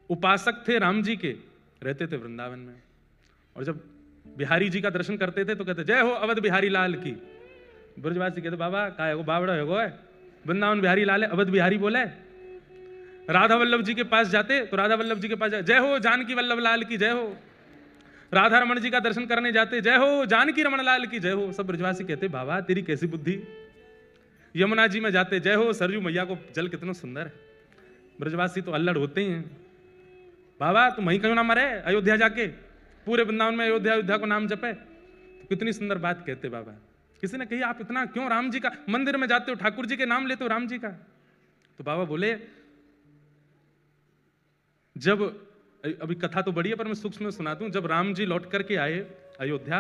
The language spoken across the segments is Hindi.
उपासक थे राम जी के, रहते थे वृंदावन में, और जब बिहारी जी का दर्शन करते थे तो कहते जय हो अवध बिहारी लाल की। ब्रजवासी कहते बाबा का है बावड़ा है, वृंदावन बिहारी लाल है, अवध बिहारी बोला है। राधा वल्लभ जी के पास जाते तो राधा वल्लभ जी के पास जय हो जानकी वल्लभ लाल की जय हो। राधा रमण जी का दर्शन करने जाते जय हो जानकी रमण लाल की जय हो। सब ब्रजवासी कहते बाबा तेरी कैसी बुद्धि। यमुना जी में जाते जय हो सरजू मैया को जल कितना सुंदर है। ब्रजवासी तो अल्लड़ होते ही हैं, बाबा तुम वहीं क्यों ना मरे, अयोध्या जाके पूरे वृंदावन में अयोध्या अयोध्या को नाम जपे। तो कितनी सुंदर बात कहते बाबा। किसी ने कही आप इतना क्यों राम जी का मंदिर में जाते हो, ठाकुर जी के नाम लेते हो राम जी का। तो बाबा बोले जब, अभी कथा तो बड़ी है पर मैं सूक्ष्म में सुना दूं, जब राम जी लौट करके आए अयोध्या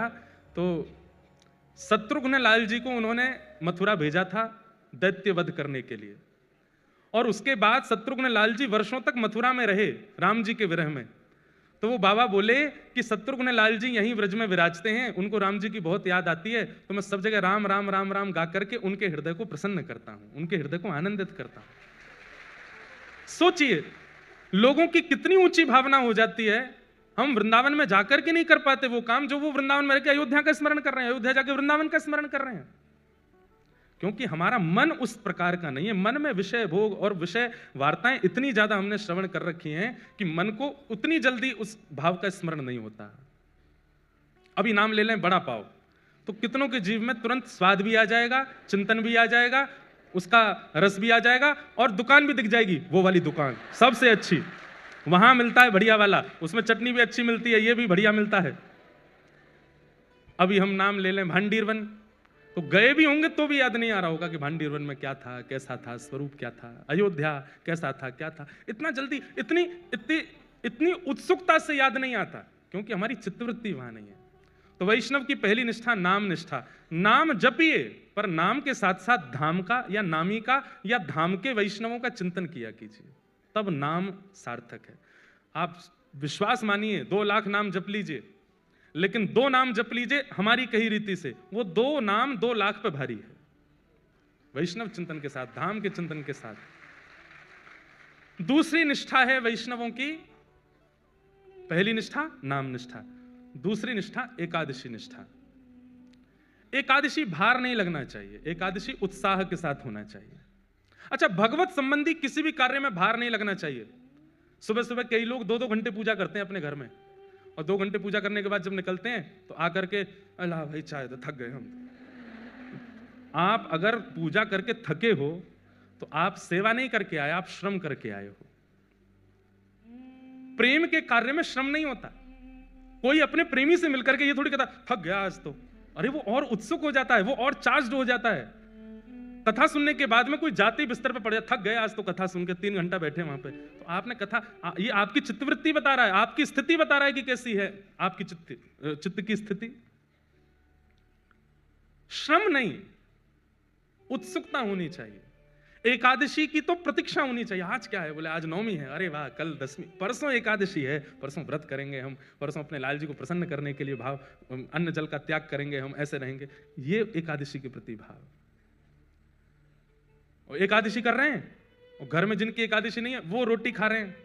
तो शत्रुघ्न लाल जी को उन्होंने मथुरा भेजा था दैत्य वध करने के लिए, और उसके बाद शत्रुघ्न लाल जी वर्षों तक मथुरा में रहे राम जी के विरह में। तो वो बाबा बोले कि शत्रुघ्न लाल जी यहीं ब्रज में विराजते हैं, उनको राम जी की बहुत याद आती है, तो मैं सब जगह राम राम राम राम गा करके उनके हृदय को प्रसन्न करता हूं, उनके हृदय को आनंदित करता हूं। सोचिए लोगों की कितनी ऊंची भावना हो जाती है। हम वृंदावन में जाकर के नहीं कर पाते वो काम जो वो वृंदावन में रहकर अयोध्या का स्मरण कर रहे हैं, अयोध्या जाके वृंदावन का स्मरण कर रहे हैं, क्योंकि हमारा मन उस प्रकार का नहीं है। मन में विषय भोग और विषय वार्ताएं इतनी ज्यादा हमने श्रवण कर रखी हैं कि मन को उतनी जल्दी उस भाव का स्मरण नहीं होता। अभी नाम ले लें बड़ा पाव, तो कितनों के जीव में तुरंत स्वाद भी आ जाएगा, चिंतन भी आ जाएगा, उसका रस भी आ जाएगा, और दुकान भी दिख जाएगी, वो वाली दुकान सबसे अच्छी, वहां मिलता है बढ़िया वाला, उसमें चटनी भी अच्छी मिलती है, ये भी बढ़िया मिलता है। अभी हम नाम ले लें भांडीरवन, तो गए भी होंगे तो भी याद नहीं आ रहा होगा कि भांडीरवन में क्या था, कैसा था, स्वरूप क्या था, अयोध्या कैसा था, क्या था। इतना जल्दी इतनी इतनी इतनी उत्सुकता से याद नहीं आता, क्योंकि हमारी चित्तवृत्ति वहां नहीं है। तो वैष्णव की पहली निष्ठा नाम निष्ठा। नाम जपिए पर नाम के साथ साथ धाम का या नामी का या धाम के वैष्णवों का चिंतन किया कीजिए, तब नाम सार्थक है। आप विश्वास मानिए 2 लाख नाम जप लीजिए, लेकिन 2 नाम जप लीजिए हमारी कही रीति से, वो 2 नाम 2 लाख पे भारी है। वैष्णव चिंतन के साथ, धाम के चिंतन के साथ। दूसरी निष्ठा है वैष्णवों की, पहली निष्ठा नाम निष्ठा, दूसरी निष्ठा एकादशी निष्ठा। एकादशी भार नहीं लगना चाहिए, एकादशी उत्साह के साथ होना चाहिए। अच्छा, भगवत संबंधी किसी भी कार्य में भार नहीं लगना चाहिए। सुबह सुबह कई लोग 2-2 घंटे पूजा करते हैं अपने घर में, और 2 घंटे पूजा करने के बाद जब निकलते हैं तो आकर के अल्लाह भाई चाय दो, थक गए हम। आप अगर पूजा करके थके हो तो आप सेवा नहीं करके आए, आप श्रम करके आए हो। प्रेम के कार्य में श्रम नहीं होता। कोई अपने प्रेमी से मिलकर के ये थोड़ी कहता थक गया आज तो, अरे वो और उत्सुक हो जाता है, वो और चार्ज्ड हो जाता है। कथा सुनने के बाद में कोई जाते बिस्तर पे पड़ जाए, थक गए आज तो कथा सुन के, 3 घंटा बैठे वहां पे, तो आपने कथा, ये आपकी चित्तवृत्ति बता रहा है, आपकी स्थिति बता रहा है कि कैसी है आपकी चित्त की स्थिति। श्रम नहीं, उत्सुकता होनी चाहिए। एकादशी की तो प्रतीक्षा होनी चाहिए। आज क्या है, बोले आज नवमी है, अरे वाह कल 10वीं, परसों एकादशी है, परसों व्रत करेंगे हम, परसों अपने लाल जी को प्रसन्न करने के लिए भाव, अन्न जल का त्याग करेंगे हम, ऐसे रहेंगे। ये एकादशी के प्रति भाव। और एकादशी कर रहे हैं और घर में जिनकी एकादशी नहीं है वो रोटी खा रहे हैं,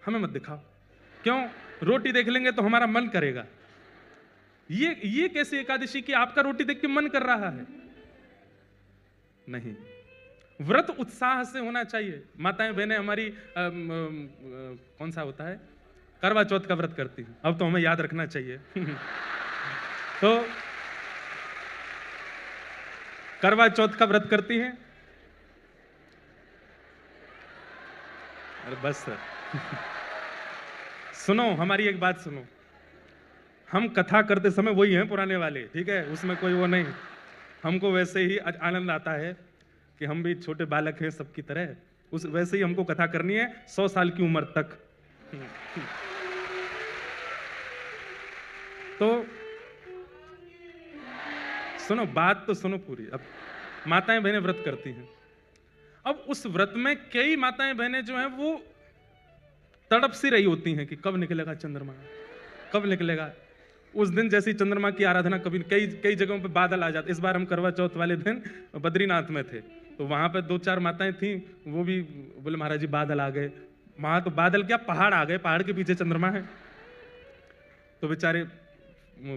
हमें मत दिखाओ। क्यों? रोटी देख लेंगे तो हमारा मन करेगा। ये कैसी एकादशी की आपका रोटी देख के मन कर रहा है? नहीं, व्रत उत्साह से होना चाहिए। माताएं बहनें हमारी कौन सा होता है, करवा चौथ का व्रत करती हैं, अब तो हमें याद रखना चाहिए। तो करवा चौथ का व्रत करती हैं। अरे बस सर। सुनो, हमारी एक बात सुनो, हम कथा करते समय वही हैं पुराने वाले, ठीक है, उसमें कोई वो नहीं। हमको वैसे ही आनंद आता है कि हम भी छोटे बालक हैं सबकी तरह, उस वैसे ही हमको कथा करनी है 100 साल की उम्र तक। तो सुनो, बात तो सुनो पूरी। अब माताएं बहनें व्रत करती हैं, अब उस व्रत में कई माताएं बहनें जो हैं वो तड़प सी रही होती हैं कि कब निकलेगा चंद्रमा, कब निकलेगा। उस दिन जैसी चंद्रमा की आराधना कभी, कई जगहों पे बादल आ जाते। इस बार हम करवा चौथ वाले दिन बद्रीनाथ में थे, तो वहां पे 2-4 माताएं थीं, वो भी बोले महाराज जी बादल आ गए। वहां तो बादल क्या, पहाड़ आ गए, पहाड़ के पीछे चंद्रमा है। तो बेचारे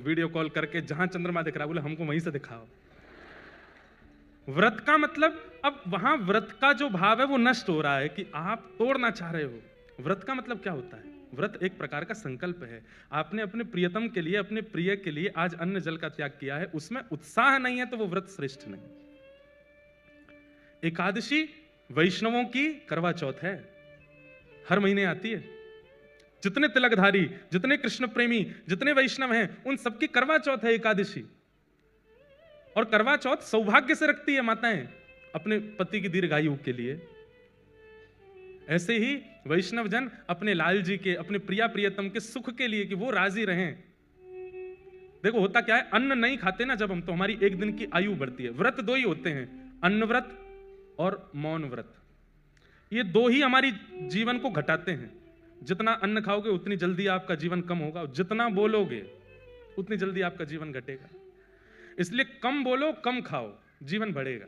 वीडियो कॉल करके जहां चंद्रमा दिख रहा, बोले हमको वहीं से दिखाओ। व्रत का मतलब, अब वहां व्रत का जो भाव है वो नष्ट हो रहा है कि आप तोड़ना चाह रहे हो। व्रत का मतलब क्या होता है? व्रत एक प्रकार का संकल्प है। आपने अपने प्रियतम के लिए, अपने प्रिय के लिए आज अन्न जल का त्याग किया है, उसमें उत्साह नहीं है तो वो व्रत श्रेष्ठ नहीं। एकादशी वैष्णवों की करवा चौथ है, हर महीने आती है। जितने तिलकधारी, जितने कृष्ण प्रेमी, जितने वैष्णव हैं, उन सबकी करवा चौथ है एकादशी। और करवा चौथ सौभाग्य से रखती है माताएं अपने पति की दीर्घायु के लिए। ऐसे ही वैष्णव जन अपने लाल जी के, अपने प्रिया प्रियतम के सुख के लिए, कि वो राजी रहें। देखो होता क्या है, अन्न नहीं खाते ना जब हम, तो हमारी एक दिन की आयु बढ़ती है। व्रत दो ही होते हैं, अन्न व्रत और मौन व्रत। ये दो ही हमारी जीवन को घटाते हैं। जितना अन्न खाओगे उतनी जल्दी आपका जीवन कम होगा, जितना बोलोगे उतनी जल्दी आपका जीवन घटेगा। इसलिए कम बोलो, कम खाओ, जीवन बढ़ेगा।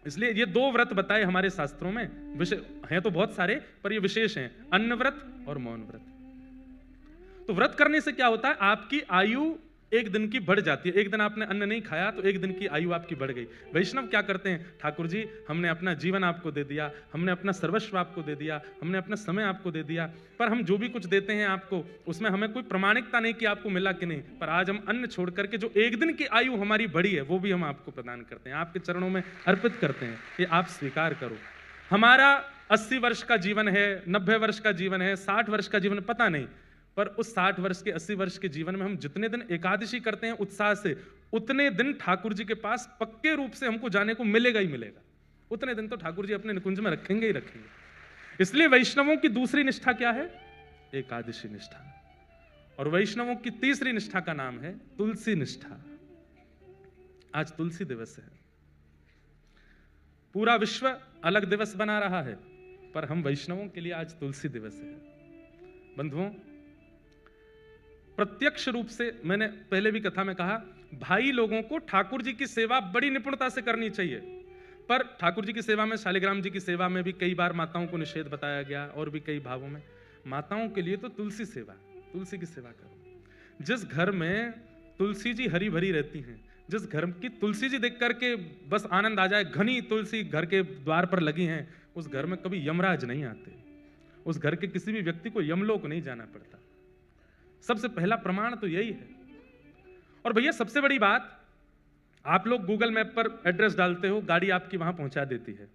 इसलिए ये दो व्रत बताए हमारे शास्त्रों में, विषय हैं तो बहुत सारे, पर ये विशेष हैं, अन्न व्रत और मौन व्रत। तो व्रत करने से क्या होता है, आपकी आयु एक दिन की बढ़ जाती है। एक दिन आपने अन्न नहीं खाया तो एक दिन की आयु आपकी बढ़ गई। वैष्णव क्या करते हैं, ठाकुर जी हमने अपना जीवन आपको दे दिया, हमने अपना सर्वस्व आपको दे दिया, हमने अपना समय आपको दे दिया, पर हम जो भी कुछ देते हैं आपको, उसमें हमें कोई प्रमाणिकता नहीं कि आपको मिला कि नहीं, पर आज हम अन्न छोड़ करके जो एक दिन की आयु हमारी बढ़ी है वो भी हम आपको प्रदान करते हैं, आपके चरणों में अर्पित करते हैं, ये आप स्वीकार करो। हमारा 80 वर्ष का जीवन है, 90 वर्ष का जीवन है, 60 वर्ष का जीवन, पता नहीं, पर उस 60 वर्ष के, 80 वर्ष के जीवन में हम जितने दिन एकादशी करते हैं उत्साह से, उतने दिन ठाकुर जी के पास पक्के रूप से हमको जाने को मिलेगा ही मिलेगा। उतने दिन तो ठाकुर जी अपने निकुंज में रखेंगे ही रखेंगे। इसलिए वैष्णवों की दूसरी निष्ठा क्या है, एकादशी निष्ठा। और वैष्णवों की तीसरी निष्ठा का नाम है तुलसी निष्ठा। आज तुलसी दिवस है। पूरा विश्व अलग दिवस बना रहा है, पर हम वैष्णवों के लिए आज तुलसी दिवस है। बंधुओं, प्रत्यक्ष रूप से, मैंने पहले भी कथा में कहा, भाई लोगों को ठाकुर जी की सेवा बड़ी निपुणता से करनी चाहिए। पर ठाकुर जी की सेवा में, शालिग्राम जी की सेवा में भी कई बार माताओं को निषेध बताया गया, और भी कई भावों में। माताओं के लिए तो तुलसी सेवा, तुलसी की सेवा करो। जिस घर में तुलसी जी हरी भरी रहती हैं, जिस घर की तुलसी जी देख करके बस आनंद आ जाए, घनी तुलसी घर के द्वार पर लगी हैं, उस घर में कभी यमराज नहीं आते। उस घर के किसी भी व्यक्ति को यमलोक नहीं जाना पड़ता। सबसे पहला प्रमाण तो यही है। और भैया सबसे बड़ी बात, आप लोग गूगल मैप पर एड्रेस डालते हो, गाड़ी आपकी वहां पहुंचा देती है।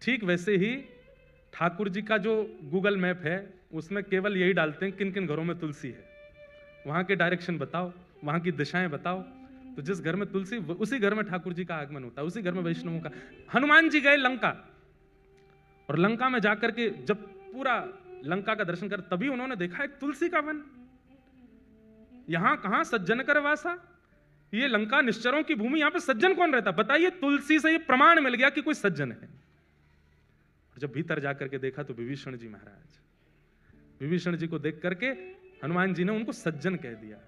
ठीक वैसे ही ठाकुर जी का जो गूगल मैप है, उसमें केवल यही डालते हैं किन किन घरों में तुलसी है, वहां के डायरेक्शन बताओ, वहां की दिशाएं बताओ। तो जिस घर में तुलसी, उसी घर में ठाकुर जी का आगमन होता है, उसी घर में वैष्णवों का। हनुमान जी गए लंका, और लंका में जाकर के जब पूरा लंका का दर्शन कर, तभी उन्होंने देखा एक तुलसी का वन। यहां कहां सज्जन कर वासा, ये लंका निश्चरों की भूमि, यहां पे सज्जन कौन रहता? बताइए, तुलसी से ये प्रमाण मिल गया कि कोई सज्जन है। और जब भीतर जाकर के देखा तो विभीषण जी महाराज, विभीषण जी को देख करके हनुमान जी ने उनको सज्जन कह दिया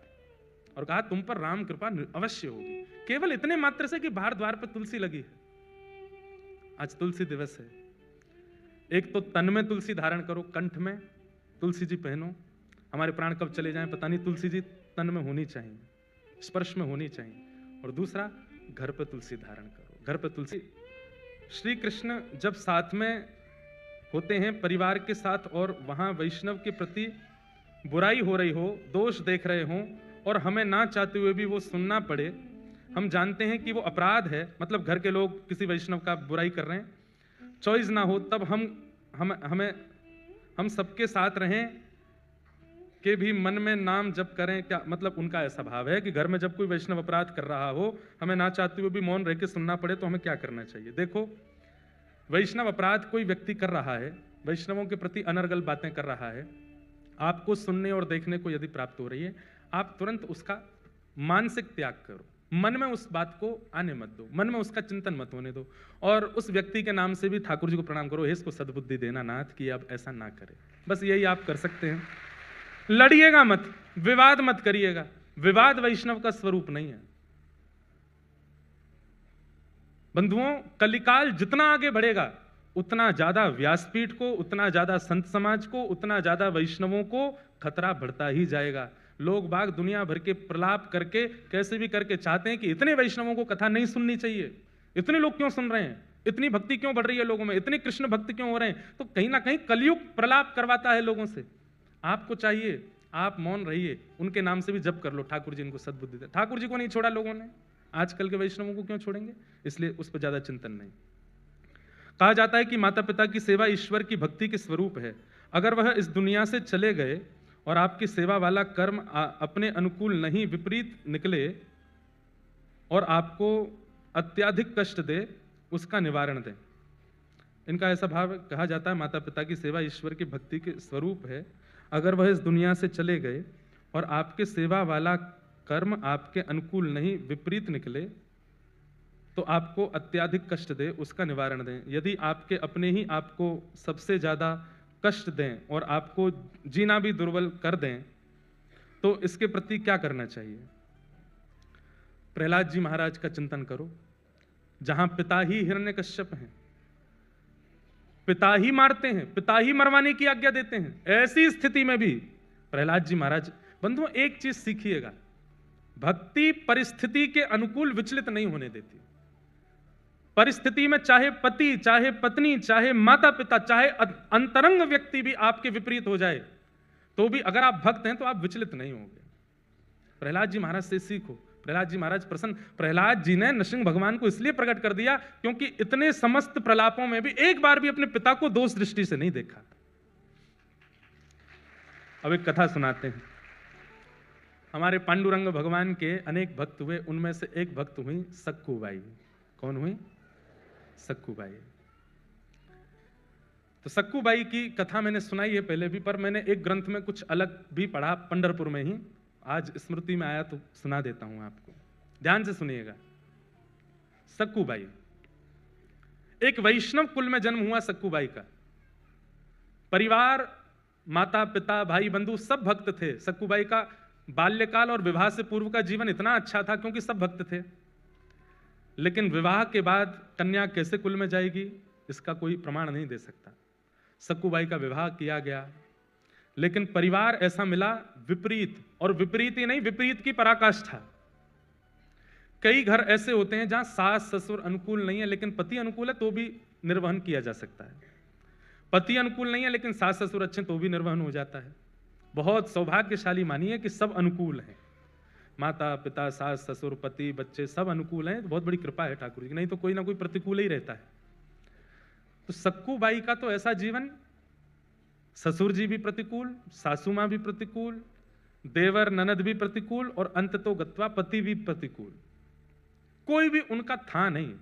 और कहा तुम पर राम कृपा अवश्य होगी। केवल इतने मात्र से कि बाहर द्वार पर तुलसी लगी है। आज तुलसी दिवस है। एक तो तन में तुलसी धारण करो, कंठ में तुलसी जी पहनो। हमारे प्राण कब चले जाएं पता नहीं, तुलसी जी तन में होनी चाहिए, स्पर्श में होनी चाहिए। और दूसरा, घर पे तुलसी धारण करो, घर पे तुलसी। श्री कृष्ण जब साथ में होते हैं परिवार के साथ, और वहां वैष्णव के प्रति बुराई हो रही हो, दोष देख रहे हो, और हमें ना चाहते हुए भी वो सुनना पड़े, हम जानते हैं कि वो अपराध है, मतलब घर के लोग किसी वैष्णव का बुराई कर रहे हैं, चॉइस ना हो, तब हम सबके साथ रहें के भी मन में नाम जप करें। क्या मतलब उनका ऐसा भाव है कि घर में जब कोई वैष्णव अपराध कर रहा हो, हमें ना चाहते हुए भी मौन रह के सुनना पड़े, तो हमें क्या करना चाहिए? देखो, वैष्णव अपराध कोई व्यक्ति कर रहा है, वैष्णवों के प्रति अनर्गल बातें कर रहा है, आपको सुनने और देखने को यदि प्राप्त हो रही है, आप तुरंत उसका मानसिक त्याग करो, मन में उस बात को आने मत दो, मन में उसका चिंतन मत होने दो, और उस व्यक्ति के नाम से भी ठाकुर जी को प्रणाम करो, हे इसको सद्बुद्धि देना नाथ कि अब ऐसा ना करे। बस यही आप कर सकते हैं। लड़िएगा मत, विवाद मत करिएगा, विवाद वैष्णव का स्वरूप नहीं है। बंधुओं, कलिकाल जितना आगे बढ़ेगा उतना ज्यादा व्यासपीठ को, उतना ज्यादा संत समाज को, उतना ज्यादा वैष्णवों को खतरा बढ़ता ही जाएगा। लोग बाग दुनिया भर के प्रलाप करके कैसे भी करके चाहते हैं कि इतने वैष्णवों को कथा नहीं सुननी चाहिए, इतने लोग क्यों सुन रहे हैं, इतनी भक्ति क्यों बढ़ रही है लोगों में, इतने कृष्ण भक्त क्यों हो रहे हैं। तो कहीं ना कहीं कलयुग प्रलाप करवाता है लोगों से। आपको चाहिए आप मौन रहिए, उनके नाम से भी जप कर लो, ठाकुर जी इनको सद्बुद्धि दे। ठाकुर जी को नहीं छोड़ा लोगों ने, आजकल के वैष्णवों को क्यों छोड़ेंगे, इसलिए उस पर ज्यादा चिंतन नहीं। कहा जाता है कि माता पिता की सेवा ईश्वर की भक्ति के स्वरूप है। अगर वह इस दुनिया से चले गए और आपकी सेवा वाला कर्म अपने अनुकूल नहीं विपरीत निकले और आपको अत्यधिक कष्ट दे, उसका निवारण दें। इनका ऐसा भाव कहा जाता है, माता पिता की सेवा ईश्वर की भक्ति के स्वरूप है। अगर वह इस दुनिया से चले गए और आपके सेवा वाला कर्म आपके अनुकूल नहीं विपरीत निकले तो आपको अत्यधिक कष्ट दे, उसका निवारण दें। यदि आपके अपने ही आपको सबसे ज्यादा कष्ट दें और आपको जीना भी दुर्बल कर दें तो इसके प्रति क्या करना चाहिए। प्रहलाद जी महाराज का चिंतन करो, जहां पिता ही हिरण्यकश्यप हैं, पिता ही मारते हैं, पिता ही मरवाने की आज्ञा देते हैं, ऐसी स्थिति में भी प्रहलाद जी महाराज। बंधुओं एक चीज सीखिएगा, भक्ति परिस्थिति के अनुकूल विचलित नहीं होने देती। परिस्थिति में चाहे पति, चाहे पत्नी, चाहे माता पिता, चाहे अंतरंग व्यक्ति भी आपके विपरीत हो जाए तो भी अगर आप भक्त हैं तो आप विचलित नहीं होंगे। प्रहलाद जी महाराज से सीखो। प्रहलाद जी महाराज प्रसन्न, प्रहलाद जी ने नृसिंह भगवान को इसलिए प्रकट कर दिया क्योंकि इतने समस्त प्रलापों में भी एक बार भी अपने पिता को दोष दृष्टि से नहीं देखा। अब एक कथा सुनाते हैं। हमारे पांडुरंग भगवान के अनेक भक्त हुए, उनमें से एक भक्त हुई सक्कूबाई। कौन हुई? सक्कूबाई। तो सक्कूबाई की कथा मैंने सुनाई है पहले भी, पर मैंने एक ग्रंथ में कुछ अलग भी पढ़ा पंढरपुर में ही, आज स्मृति में आया तो सुना देता हूं आपको, ध्यान से सुनिएगा। सक्कूबाई, एक वैष्णव कुल में जन्म हुआ सक्कूबाई का। परिवार, माता पिता, भाई बंधु सब भक्त थे। सक्कूबाई का बाल्यकाल और विवाह से पूर्व का जीवन इतना अच्छा था क्योंकि सब भक्त थे। लेकिन विवाह के बाद कन्या कैसे कुल में जाएगी इसका कोई प्रमाण नहीं दे सकता। सक्कूबाई का विवाह किया गया, लेकिन परिवार ऐसा मिला विपरीत, और विपरीत ही नहीं, विपरीत की पराकाष्ठा। कई घर ऐसे होते हैं जहां सास ससुर अनुकूल नहीं है लेकिन पति अनुकूल है तो भी निर्वहन किया जा सकता है। पति अनुकूल नहीं है लेकिन सास ससुर अच्छे तो भी निर्वहन हो जाता है। बहुत सौभाग्यशाली मानिए कि सब अनुकूल हैं, माता पिता, सास ससुर, पति, बच्चे सब अनुकूल हैं। तो बहुत बड़ी कृपा है ठाकुर जी, नहीं तो कोई ना कोई प्रतिकूल ही रहता है। तो सक्कूबाई का तो ऐसा जीवन, ससुर जी भी प्रतिकूल, सासू मां भी प्रतिकूल, देवर ननद भी प्रतिकूल, और अंत तो गत्वा पति भी प्रतिकूल। कोई भी उनका था नहीं।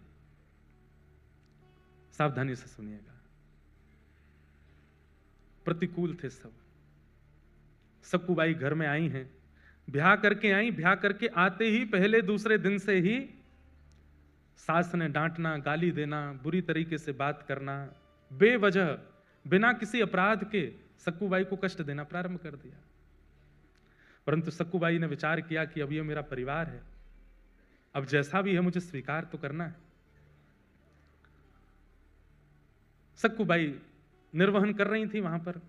सावधानी से सुनिएगा, प्रतिकूल थे सब। सक्कूबाई घर में आई हैं, ब्याह करके आई, ब्याह करके आते ही पहले दूसरे दिन से ही सास ने डांटना, गाली देना, बुरी तरीके से बात करना, बेवजह बिना किसी अपराध के सक्कूबाई को कष्ट देना प्रारंभ कर दिया। परंतु सक्कूबाई ने विचार किया कि अब ये मेरा परिवार है, अब जैसा भी है मुझे स्वीकार तो करना है। सक्कूबाई निर्वहन कर रही थी वहां पर।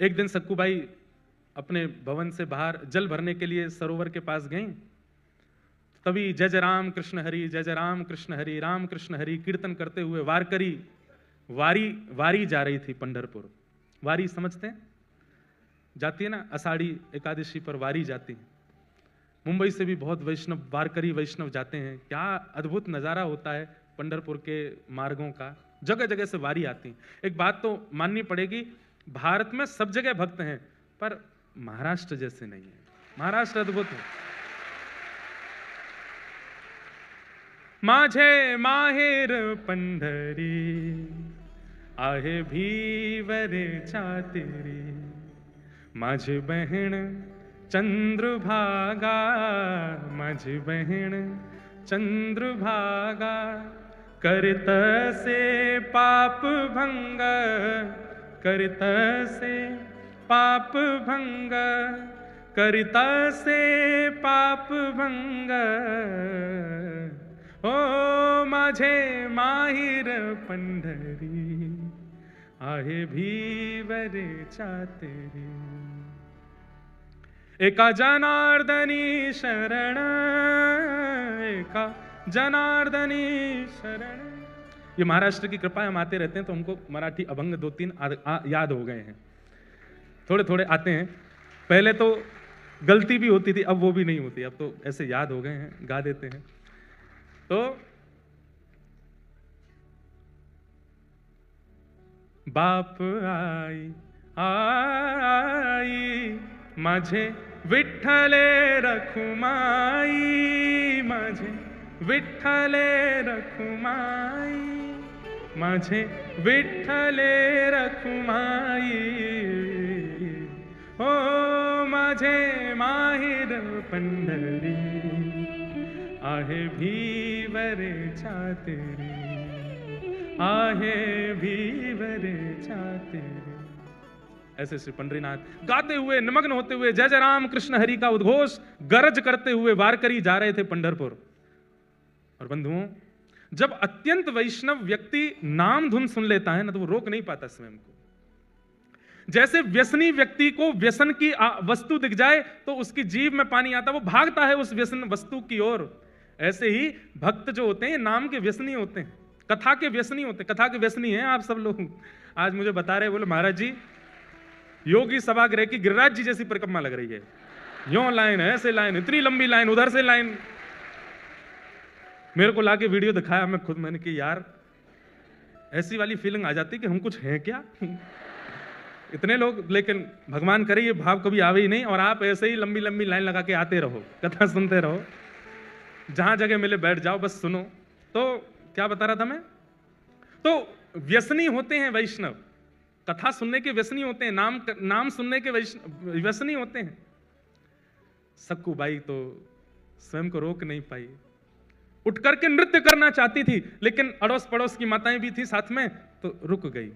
एक दिन सक्कूबाई अपने भवन से बाहर जल भरने के लिए सरोवर के पास गई। तभी जय जय राम कृष्ण हरि, जय जय राम कृष्ण हरि, राम कृष्ण हरि कीर्तन करते हुए वारकरी वारी जा रही थी पंढरपुर। वारी समझते हैं, जाती है ना, आषाढ़ी एकादशी पर वारी जाती है। मुंबई से भी बहुत वैष्णव, वारकरी वैष्णव जाते हैं। क्या अद्भुत नजारा होता है पंढरपुर के मार्गों का, जगह जगह से वारी आती है। एक बात तो माननी पड़ेगी, भारत में सब जगह भक्त हैं पर महाराष्ट्र जैसे नहीं है। महाराष्ट्र अद्भुत है। माझे माहेर पंढरी, आहे भीवर चातरी, माझी बहन चंद्रभागा, माझी बहन चंद्रभागा, करत से पाप भंग, करत से पाप भंग, करिता से पाप भंग, ओ माझे माहिर पंढरी आहे भीवरेच्या तेरी. एका जनार्दनी शरण, एका जनार्दनी शरण. ये महाराष्ट्र की कृपा है, हम आते रहते हैं तो हमको मराठी अभंग 2-3 याद हो गए हैं, थोड़े थोड़े आते हैं. पहले तो गलती भी होती थी, अब वो भी नहीं होती, अब तो ऐसे याद हो गए हैं, गा देते हैं. तो बाप आई आई माझे विठ्ठले रखुमाई, माझे विठ्ठले रखुमाई, माझे विठ्ठले रखुमाई. ओ माझे माहिर पंढरी आहे भीवरेच्या तेरी, आहे भीवरेच्या तेरी. ऐसे श्री पंढरीनाथ गाते हुए, निमग्न होते हुए, जय जय राम कृष्ण हरि का उद्घोष गरज करते हुए वारकरी जा रहे थे पंढरपुर. और बंधुओं, जब अत्यंत वैष्णव व्यक्ति नाम धुन सुन लेता है ना, तो वो रोक नहीं पाता स्वयं को. जैसे व्यसनी व्यक्ति को व्यसन की वस्तु दिख जाए तो उसकी जीभ में पानी आता, वो भागता है उस व्यसन वस्तु की ओर. ऐसे ही भक्त जो होते हैं नाम के व्यसनी होते हैं, कथा के व्यसनी होते हैं. कथा के व्यसनी हैं आप सब लोग. आज मुझे बता रहे, बोले महाराज जी योगी सभागृह की गिरिराज जी जैसी परिक्रमा लग रही है, यो लाइन है, ऐसे लाइन, इतनी लंबी लाइन, उधर से लाइन. मेरे को लाके वीडियो दिखाया, मैं खुद मैंने कि यार ऐसी वाली फीलिंग आ जाती कि हम कुछ हैं क्या. इतने लोग, लेकिन भगवान करे ये भाव कभी आवे ही नहीं. और आप ऐसे ही लंबी लंबी लाइन लगा के आते रहो, कथा सुनते रहो, जहां जगह मिले बैठ जाओ, बस सुनो. तो क्या बता रहा था मैं? तो व्यसनी होते हैं वैष्णव, कथा सुनने के व्यसनी होते हैं, नाम सुनने के व्यसनी होते हैं. सक्कू बाई तो स्वयं को रोक नहीं पाई, उठ करके नृत्य करना चाहती थी, लेकिन अड़ोस पड़ोस की माताएं भी थी साथ में, तो रुक गई,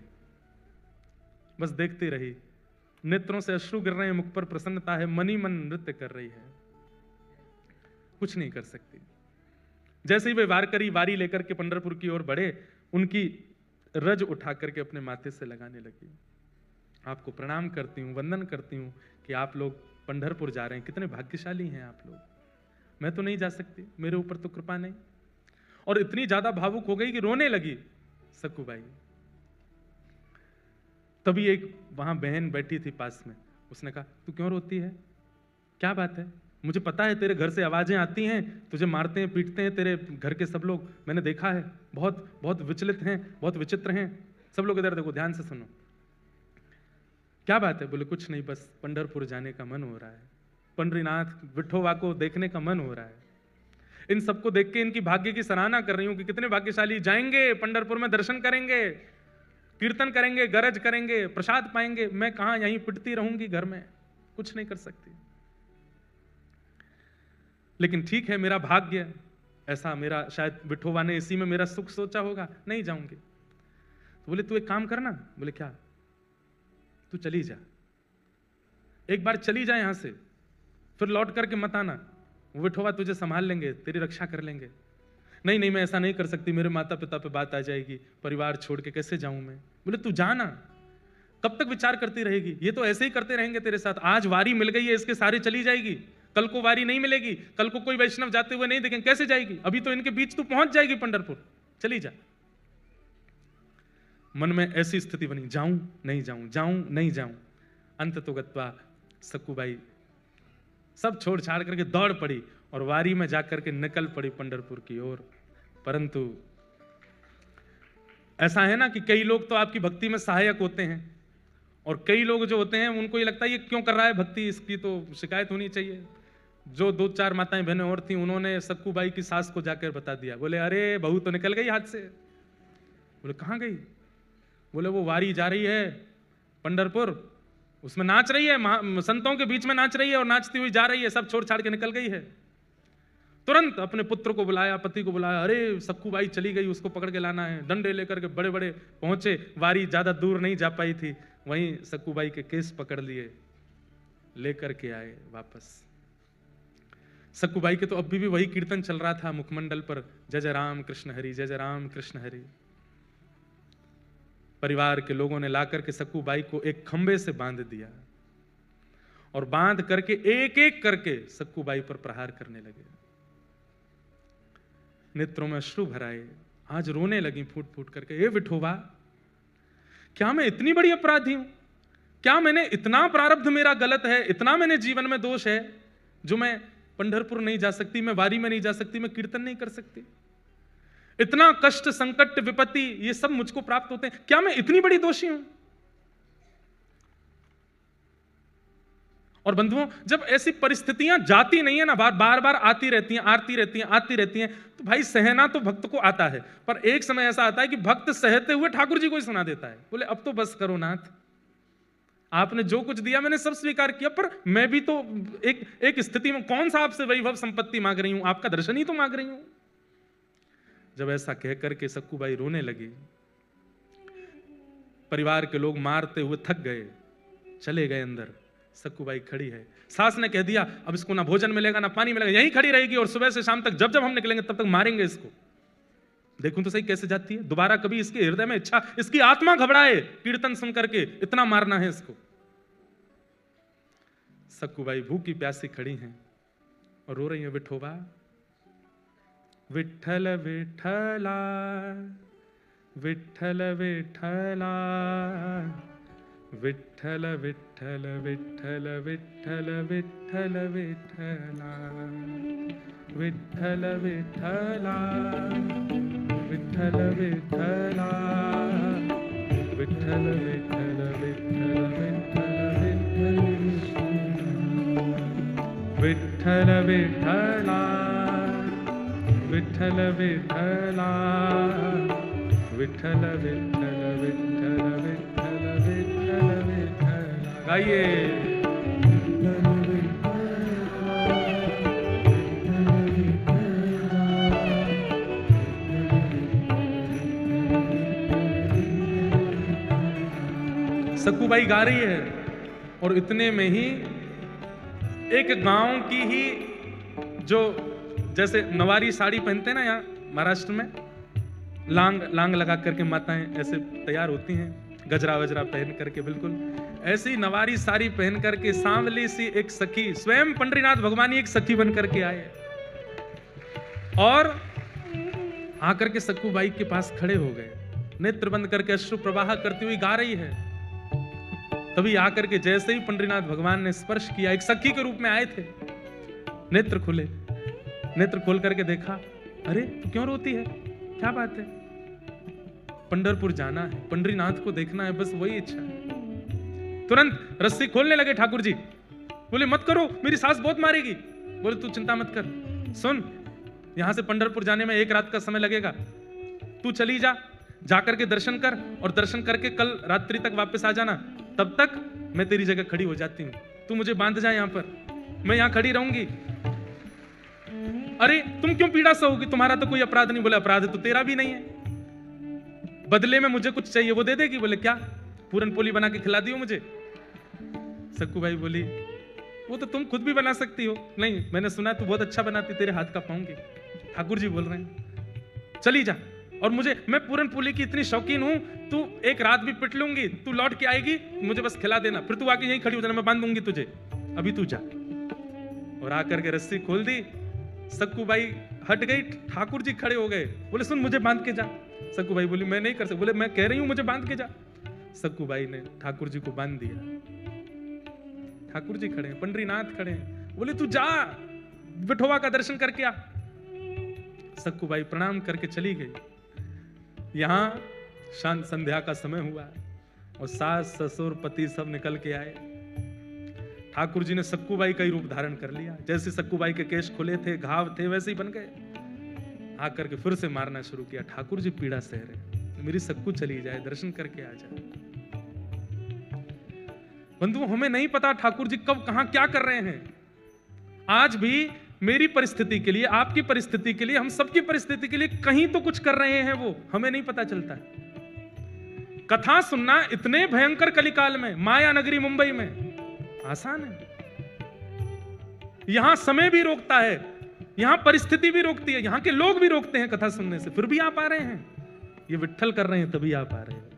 बस देखती रही. नेत्रों से अश्रु गिर रहे हैं, मुख पर प्रसन्नता है, मनी मन नृत्य कर रही है, कुछ नहीं कर सकती. जैसे ही वे वारकरी वारी लेकर के पंढरपुर की ओर बढ़े, उनकी रज उठा करके अपने माथे से लगाने लगी. आपको प्रणाम करती हूं, वंदन करती हूं कि आप लोग पंढरपुर जा रहे हैं, कितने भाग्यशाली हैं आप लोग. मैं तो नहीं जा सकती, मेरे ऊपर तो कृपा नहीं. और इतनी ज्यादा भावुक हो गई कि रोने लगी सक्कूबाई. तभी एक वहां बहन बैठी थी पास में, उसने कहा तू क्यों रोती है, क्या बात है? मुझे पता है तेरे घर से आवाजें आती हैं, तुझे मारते हैं पीटते हैं तेरे घर के सब लोग, मैंने देखा है, बहुत बहुत विचलित हैं, बहुत विचित्र हैं सब लोग. इधर देखो, ध्यान से सुनो, क्या बात है? बोले कुछ नहीं, बस पंढरपुर जाने का मन हो रहा है, पंढरीनाथ विठोबा को देखने का मन हो रहा है. इन सबको देख के इनकी भाग्य की सराहना कर रही हूं कि कितने भाग्यशाली, जाएंगे पंढरपुर में, दर्शन करेंगे, कीर्तन करेंगे, गरज करेंगे, प्रसाद पाएंगे. मैं कहां, यहीं पिटती रहूंगी घर में, कुछ नहीं कर सकती. लेकिन ठीक है, मेरा भाग्य ऐसा, मेरा शायद विठोबा ने इसी में मेरा सुख सोचा होगा, नहीं जाऊंगी. तो बोले तू एक काम करना. बोले क्या? तू चली जा, एक बार चली जा यहां से, फिर लौट करके मत आना, विठोबा तुझे संभाल लेंगे, तेरी रक्षा कर लेंगे. नहीं नहीं, मैं ऐसा नहीं कर सकती, मेरे माता पिता पे बात आ जाएगी, परिवार छोड़ के कैसे जाऊं मैं. बोले तू जाना, कब तक विचार करती रहेगी, ये तो ऐसे ही करते रहेंगे तेरे साथ. आज वारी मिल गई है, इसके सारे चली जाएगी, कल को वारी नहीं मिलेगी, कल को कोई वैष्णव जाते हुए नहीं देखेंगे, कैसे जाएगी? अभी तो इनके बीच तू पहुंच जाएगी पंढरपुर, चली जा. मन में ऐसी स्थिति बनी, जाऊं नहीं जाऊं, जाऊं नहीं जाऊं. अंत तो गत्वा सक्कूबाई सब छोड़ छाड़ करके दौड़ पड़ी और वारी में जाकर के निकल पड़ी पंढरपुर की ओर. परंतु ऐसा है ना कि कई लोग तो आपकी भक्ति में सहायक होते हैं, और कई लोग जो होते हैं उनको ये लगता है ये क्यों कर रहा है भक्ति, इसकी तो शिकायत होनी चाहिए. जो 2-4 माताएं बहनें और थी, उन्होंने सक्कूबाई की सास को जाकर बता दिया. बोले अरे बहू तो निकल गई हाथ से. बोले कहां गई? बोले वो वारी जा रही है पंढरपुर, उसमें नाच रही है, संतों के बीच में नाच रही है, और नाचती हुई जा रही है, सब छोड़ छाड़ के निकल गई है. तुरंत अपने पुत्र को बुलाया, पति को बुलाया, अरे सक्कूबाई चली गई, उसको पकड़ के लाना है. डंडे लेकर के बड़े बड़े पहुंचे, वारी ज्यादा दूर नहीं जा पाई थी, वहीं सक्कूबाई के केस पकड़ लिए, लेकर के आए वापस. सक्कूबाई के तो अभी भी वही कीर्तन चल रहा था मुखमंडल पर, जय जय राम कृष्ण हरि, जय जय राम कृष्ण हरि। परिवार के लोगों ने लाकर के सक्कूबाई को एक खंबे से बांध दिया और बांध करके एक एक करके सक्कूबाई पर प्रहार करने लगे। नेत्रों में अश्रु भराए, आज रोने लगी फूट फूट करके, हे विठोबा, क्या मैं इतनी बड़ी अपराधी हूं? क्या मैंने इतना प्रारब्ध मेरा गलत है, इतना मैंने जीवन में दोष है जो मैं पंढरपुर नहीं जा सकती, मैं वारी में नहीं जा सकती, मैं कीर्तन नहीं कर सकती? इतना कष्ट, संकट, विपत्ति ये सब मुझको प्राप्त होते हैं, क्या मैं इतनी बड़ी दोषी हूं? और बंधुओं, जब ऐसी परिस्थितियां जाती नहीं है ना, बार बार आती रहती हैं, आती रहती हैं, आती रहती हैं, तो भाई सहना तो भक्त को आता है, पर एक समय ऐसा आता है कि भक्त सहते हुए ठाकुर जी को ही सुना देता है, बोले अब तो बस करो नाथ, आपने जो कुछ दिया मैंने सब स्वीकार किया, पर मैं भी तो एक स्थिति में कौन सा आपसे वैभव संपत्ति मांग रही हूं, आपका दर्शन ही तो मांग रही हूं। जब ऐसा कह करके सक्कूबाई रोने लगी, परिवार के लोग मारते हुए थक गए, चले गए अंदर। सक्कूबाई खड़ी है, सास ने कह दिया अब इसको ना भोजन मिलेगा ना पानी मिलेगा, यहीं खड़ी रहेगी और सुबह से शाम तक जब जब हम निकलेंगे तब तक मारेंगे इसको। देखूं तो सही कैसे जाती है, दोबारा कभी इसके हृदय में इच्छा, इसकी आत्मा घबराए कीर्तन सुन करके, इतना मारना है इसको। सक्कूबाई भूखी प्यासी खड़ी हैं और रो रही है, विठोबा, विठ्ठल विठ्ठला, विठ्ठल विठ्ठला, विठ्ठल विठ्ठल विठ्ठल विठ्ठल विठ्ठल विठ्ठला, विठ्ठल विठ्ठला, विठ्ठल विठ्ठला, विठ्ठल विठ्ठल विठ्ठल विठ्ठल विठ्ठल विठ्ठला, विठ्ठल विठ्ठला, विठ्ठल विठ्ठल विठ्ठल विठ्ठल विठ्ठल विठ्ठला। गाइए। सक्कूबाई गा रही है और इतने में ही एक गांव की ही, जो जैसे नवारी साड़ी पहनते हैं ना यहाँ महाराष्ट्र में, लांग लगा करके माताएं ऐसे तैयार होती हैं, गजरा वजरा पहन करके, बिल्कुल ऐसी नवारी साड़ी पहन करके सांवली सी एक सखी, स्वयं पंडरीनाथ भगवान एक सखी बन करके आए और आकर के सक्कूबाई के पास खड़े हो गए, नेत्र बंद करके अश्रु प्रवाह करती हुई गा रही है। तभी आकर के जैसे ही पंडरीनाथ भगवान ने स्पर्श किया, एक सखी के रूप में आए थे, नेत्र खुले, नेत्र खोल करके देखा, अरे तू क्यों रोती है, क्या बात है? पंढरपुर जाना है, पंडरीनाथ को देखना है, बस वही इच्छा है। तुरंत रस्सी खोलने लगे ठाकुर जी, बोले मत करो, मेरी सास बहुत मारेगी। बोले तू चिंता मत कर, सुन, यहां से पंढरपुर जाने में 1 रात का समय लगेगा, तू चली जा, जाकर के दर्शन कर और दर्शन करके कल रात्रि तक वापस आ जाना, तब तक मैं तेरी जगह खड़ी हो जाती हूँ, तू मुझे बांध जा यहाँ पर, मैं यहाँ खड़ी रहूंगी। अरे तुम क्यों पीड़ा सहोगी, तुम्हारा तो कोई अपराध नहीं। बोले अपराध तो तेरा भी नहीं है, बदले में मुझे कुछ चाहिए, वो दे देगी। बोले क्या, पूरन पोली बना के खिला दियो मुझे। सक्कूबाई बोली वो तो तुम खुद भी बना सकती हो। नहीं, मैंने सुना तू बहुत अच्छा बनाती, तेरे हाथ का पाऊंगी। ठाकुर जी बोल रहे हैं चली जा, और मैं पूरन पोली की इतनी शौकीन हूं, तू 1 रात भी पिट लूंगी, तू लौट के आएगी, मुझे बस खिला देना, फिर तू आके यहीं खड़ी हो जाना, मैं बांध दूंगी तुझे, अभी तू जा। और आकर के रस्सी खोल दी, सक्कूबाई हट गई, ठाकुर जी खड़े हो गए, बोले सुन मुझे बांध के जा। सक्कूबाई बोली मैं नहीं कर सकती। बोले मैं कह रही हूं मुझे बांध के जा। सक्कूबाई ने ठाकुर जी को बांध दिया। ठाकुर जी खड़े हैं, पंडरीनाथ खड़े हैं, बोले तू जा, विठोबा का दर्शन करके आ। सक्कूबाई प्रणाम करके चली गई। यहां शांत संध्या का समय हुआ और सास ससुर पति सब निकल के आए। ठाकुर जी ने सक्कूबाई का ही रूप धारण कर लिया, जैसे सक्कूबाई के केश खुले थे, घाव थे, वैसे ही बन गए। आकर के फिर से मारना शुरू किया। ठाकुर जी पीड़ा सह रहे, मेरी सक्कू चली जाए, दर्शन करके आ जाए। बंधुओं, हमें नहीं पता ठाकुर जी कब कहां क्या कर रहे हैं। आज भी मेरी परिस्थिति के लिए, आपकी परिस्थिति के लिए, हम सबकी परिस्थिति के लिए कहीं तो कुछ कर रहे हैं, वो हमें नहीं पता चलता है। कथा सुनना इतने भयंकर कलिकाल में, माया नगरी मुंबई में आसान है। यहां समय भी रोकता है, यहां परिस्थिति भी रोकती है, यहां के लोग भी रोकते हैं कथा सुनने से, फिर भी आप आ रहे हैं। ये विट्ठल कर रहे हैं तभी आप आ रहे हैं।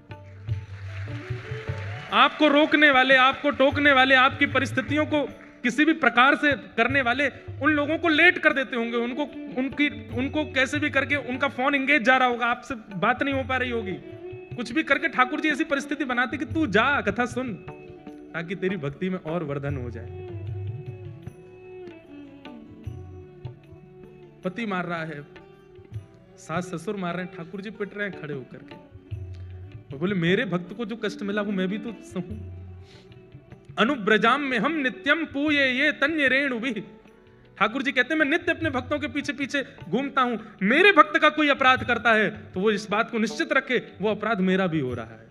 आपको रोकने वाले, आपको टोकने वाले, आपकी परिस्थितियों को किसी भी प्रकार से करने वाले उन लोगों को लेट कर देते होंगे, उनको कैसे भी करके उनका फोन एंगेज जा रहा होगा, आपसे बात नहीं हो पा रही होगी, कुछ भी करके ठाकुर जी ऐसी परिस्थिति बनाते कि तू जा कथा सुन, ताकि तेरी भक्ति में और वर्धन हो जाए। पति मार रहा है, सास ससुर मार रहे हैं, ठाकुर जी पिट रहे हैं खड़े होकर के, और बोले मेरे भक्त को जो कष्ट मिला वो मैं भी तो सहूं। अनुब्रजाम में हम नित्यम पूये ये तन्य रेणु भी। ठाकुर जी कहते हैं मैं नित्य अपने भक्तों के पीछे पीछे घूमता हूं, मेरे भक्त का कोई अपराध करता है तो वो इस बात को निश्चित रखे वो अपराध मेरा भी हो रहा है।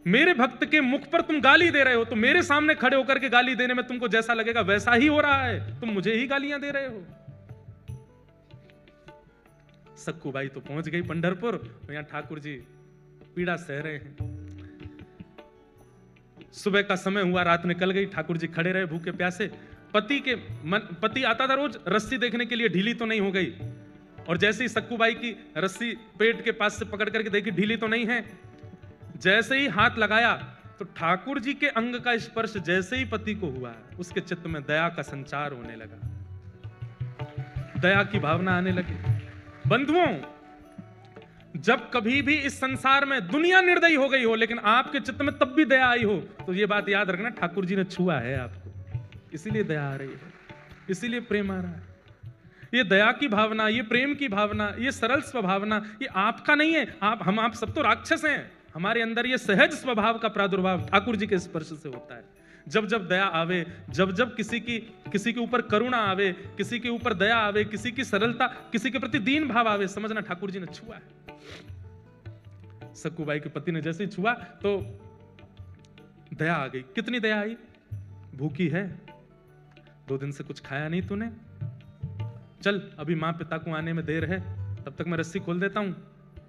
मेरे भक्त के मुख पर तुम गाली दे रहे हो तो मेरे सामने खड़े होकर के गाली देने में तुमको जैसा लगेगा वैसा ही हो रहा है, तुम मुझे ही गालियां दे रहे हो। सक्कूबाई तो पहुंच गई पंढरपुर, यहां ठाकुर जी पीड़ा सह रहे हैं। सुबह का समय हुआ, रात निकल गई, ठाकुर जी खड़े रहे भूखे प्यासे। पति आता था रोज रस्सी देखने के लिए, ढीली तो नहीं हो गई, और जैसे ही सक्कूबाई की रस्सी पेट के पास से पकड़ करके देखी ढीली तो नहीं है, जैसे ही हाथ लगाया तो ठाकुर जी के अंग का स्पर्श जैसे ही पति को हुआ उसके चित्त में दया का संचार होने लगा, दया की भावना आने लगी। बंधुओं, जब कभी भी इस संसार में दुनिया निर्दयी हो गई हो लेकिन आपके चित्त में तब भी दया आई हो तो ये बात याद रखना, ठाकुर जी ने छुआ है आपको, इसीलिए दया आ रही है, इसीलिए प्रेम आ रहा है। ये दया की भावना, ये प्रेम की भावना, ये सरल स्वभावना, ये आपका नहीं है। आप सब तो राक्षस हैं, हमारे अंदर ये सहज स्वभाव का प्रादुर्भाव ठाकुर जी के स्पर्श से होता है। जब जब दया आवे, जब जब किसी के ऊपर करुणा आवे, किसी के ऊपर दया आवे, किसी की सरलता, किसी के प्रति दीन भाव आवे, समझना ठाकुर जी ने छुआ है। सक्कूबाई के पति ने जैसे ही छुआ तो दया आ गई। कितनी दया आई? भूखी है, 2 दिन से कुछ खाया नहीं तूने, चल अभी मां पिता को आने में देर है, तब तक मैं रस्सी खोल देता हूं,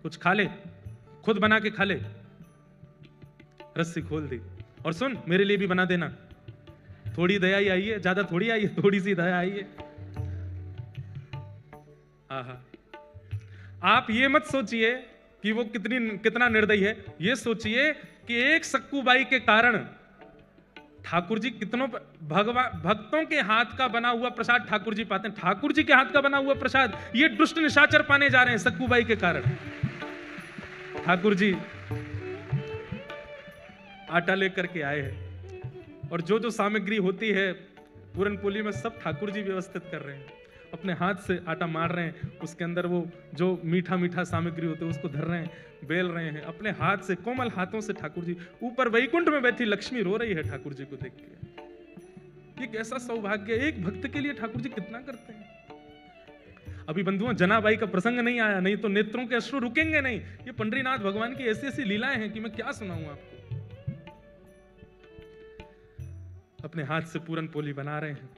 कुछ खा ले, खुद बना के खा ले। रस्सी खोल दी, और सुन मेरे लिए भी बना देना। थोड़ी दया ही आई है, ज्यादा थोड़ी आई है, थोड़ी सी दया आई है। आहा, आप ये मत सोचिए कि वो कितना निर्दयी है, ये सोचिए कि एक सक्कूबाई के कारण ठाकुर जी कितनों भक्तों के हाथ का बना हुआ प्रसाद ठाकुर जी पाते हैं। ठाकुर जी के हाथ का बना हुआ प्रसाद ये दुष्ट निशाचर पाने जा रहे हैं सक्कूबाई के कारण। ठाकुर जी आटा लेकर के आए हैं और जो जो सामग्री होती है पूरन पोली में सब ठाकुर जी व्यवस्थित कर रहे हैं, अपने हाथ से आटा मार रहे हैं, उसके अंदर वो जो मीठा मीठा सामग्री होते है उसको धर रहे हैं, बेल रहे हैं अपने हाथ से, कोमल हाथों से। ठाकुर जी ऊपर वैकुंठ में बैठी लक्ष्मी रो रही है ठाकुर जी को देख के। ये कैसा सौभाग्य, एक भक्त के लिए ठाकुर जी कितना करते हैं। अभी बंधुओं जनाबाई का प्रसंग नहीं आया, नहीं तो नेत्रों के अश्रु रुकेंगे नहीं। ये पंडरीनाथ भगवान की ऐसी ऐसी लीलाएं हैं कि मैं क्या सुनाऊं आपको। अपने हाथ से पूरन पोली बना रहे हैं,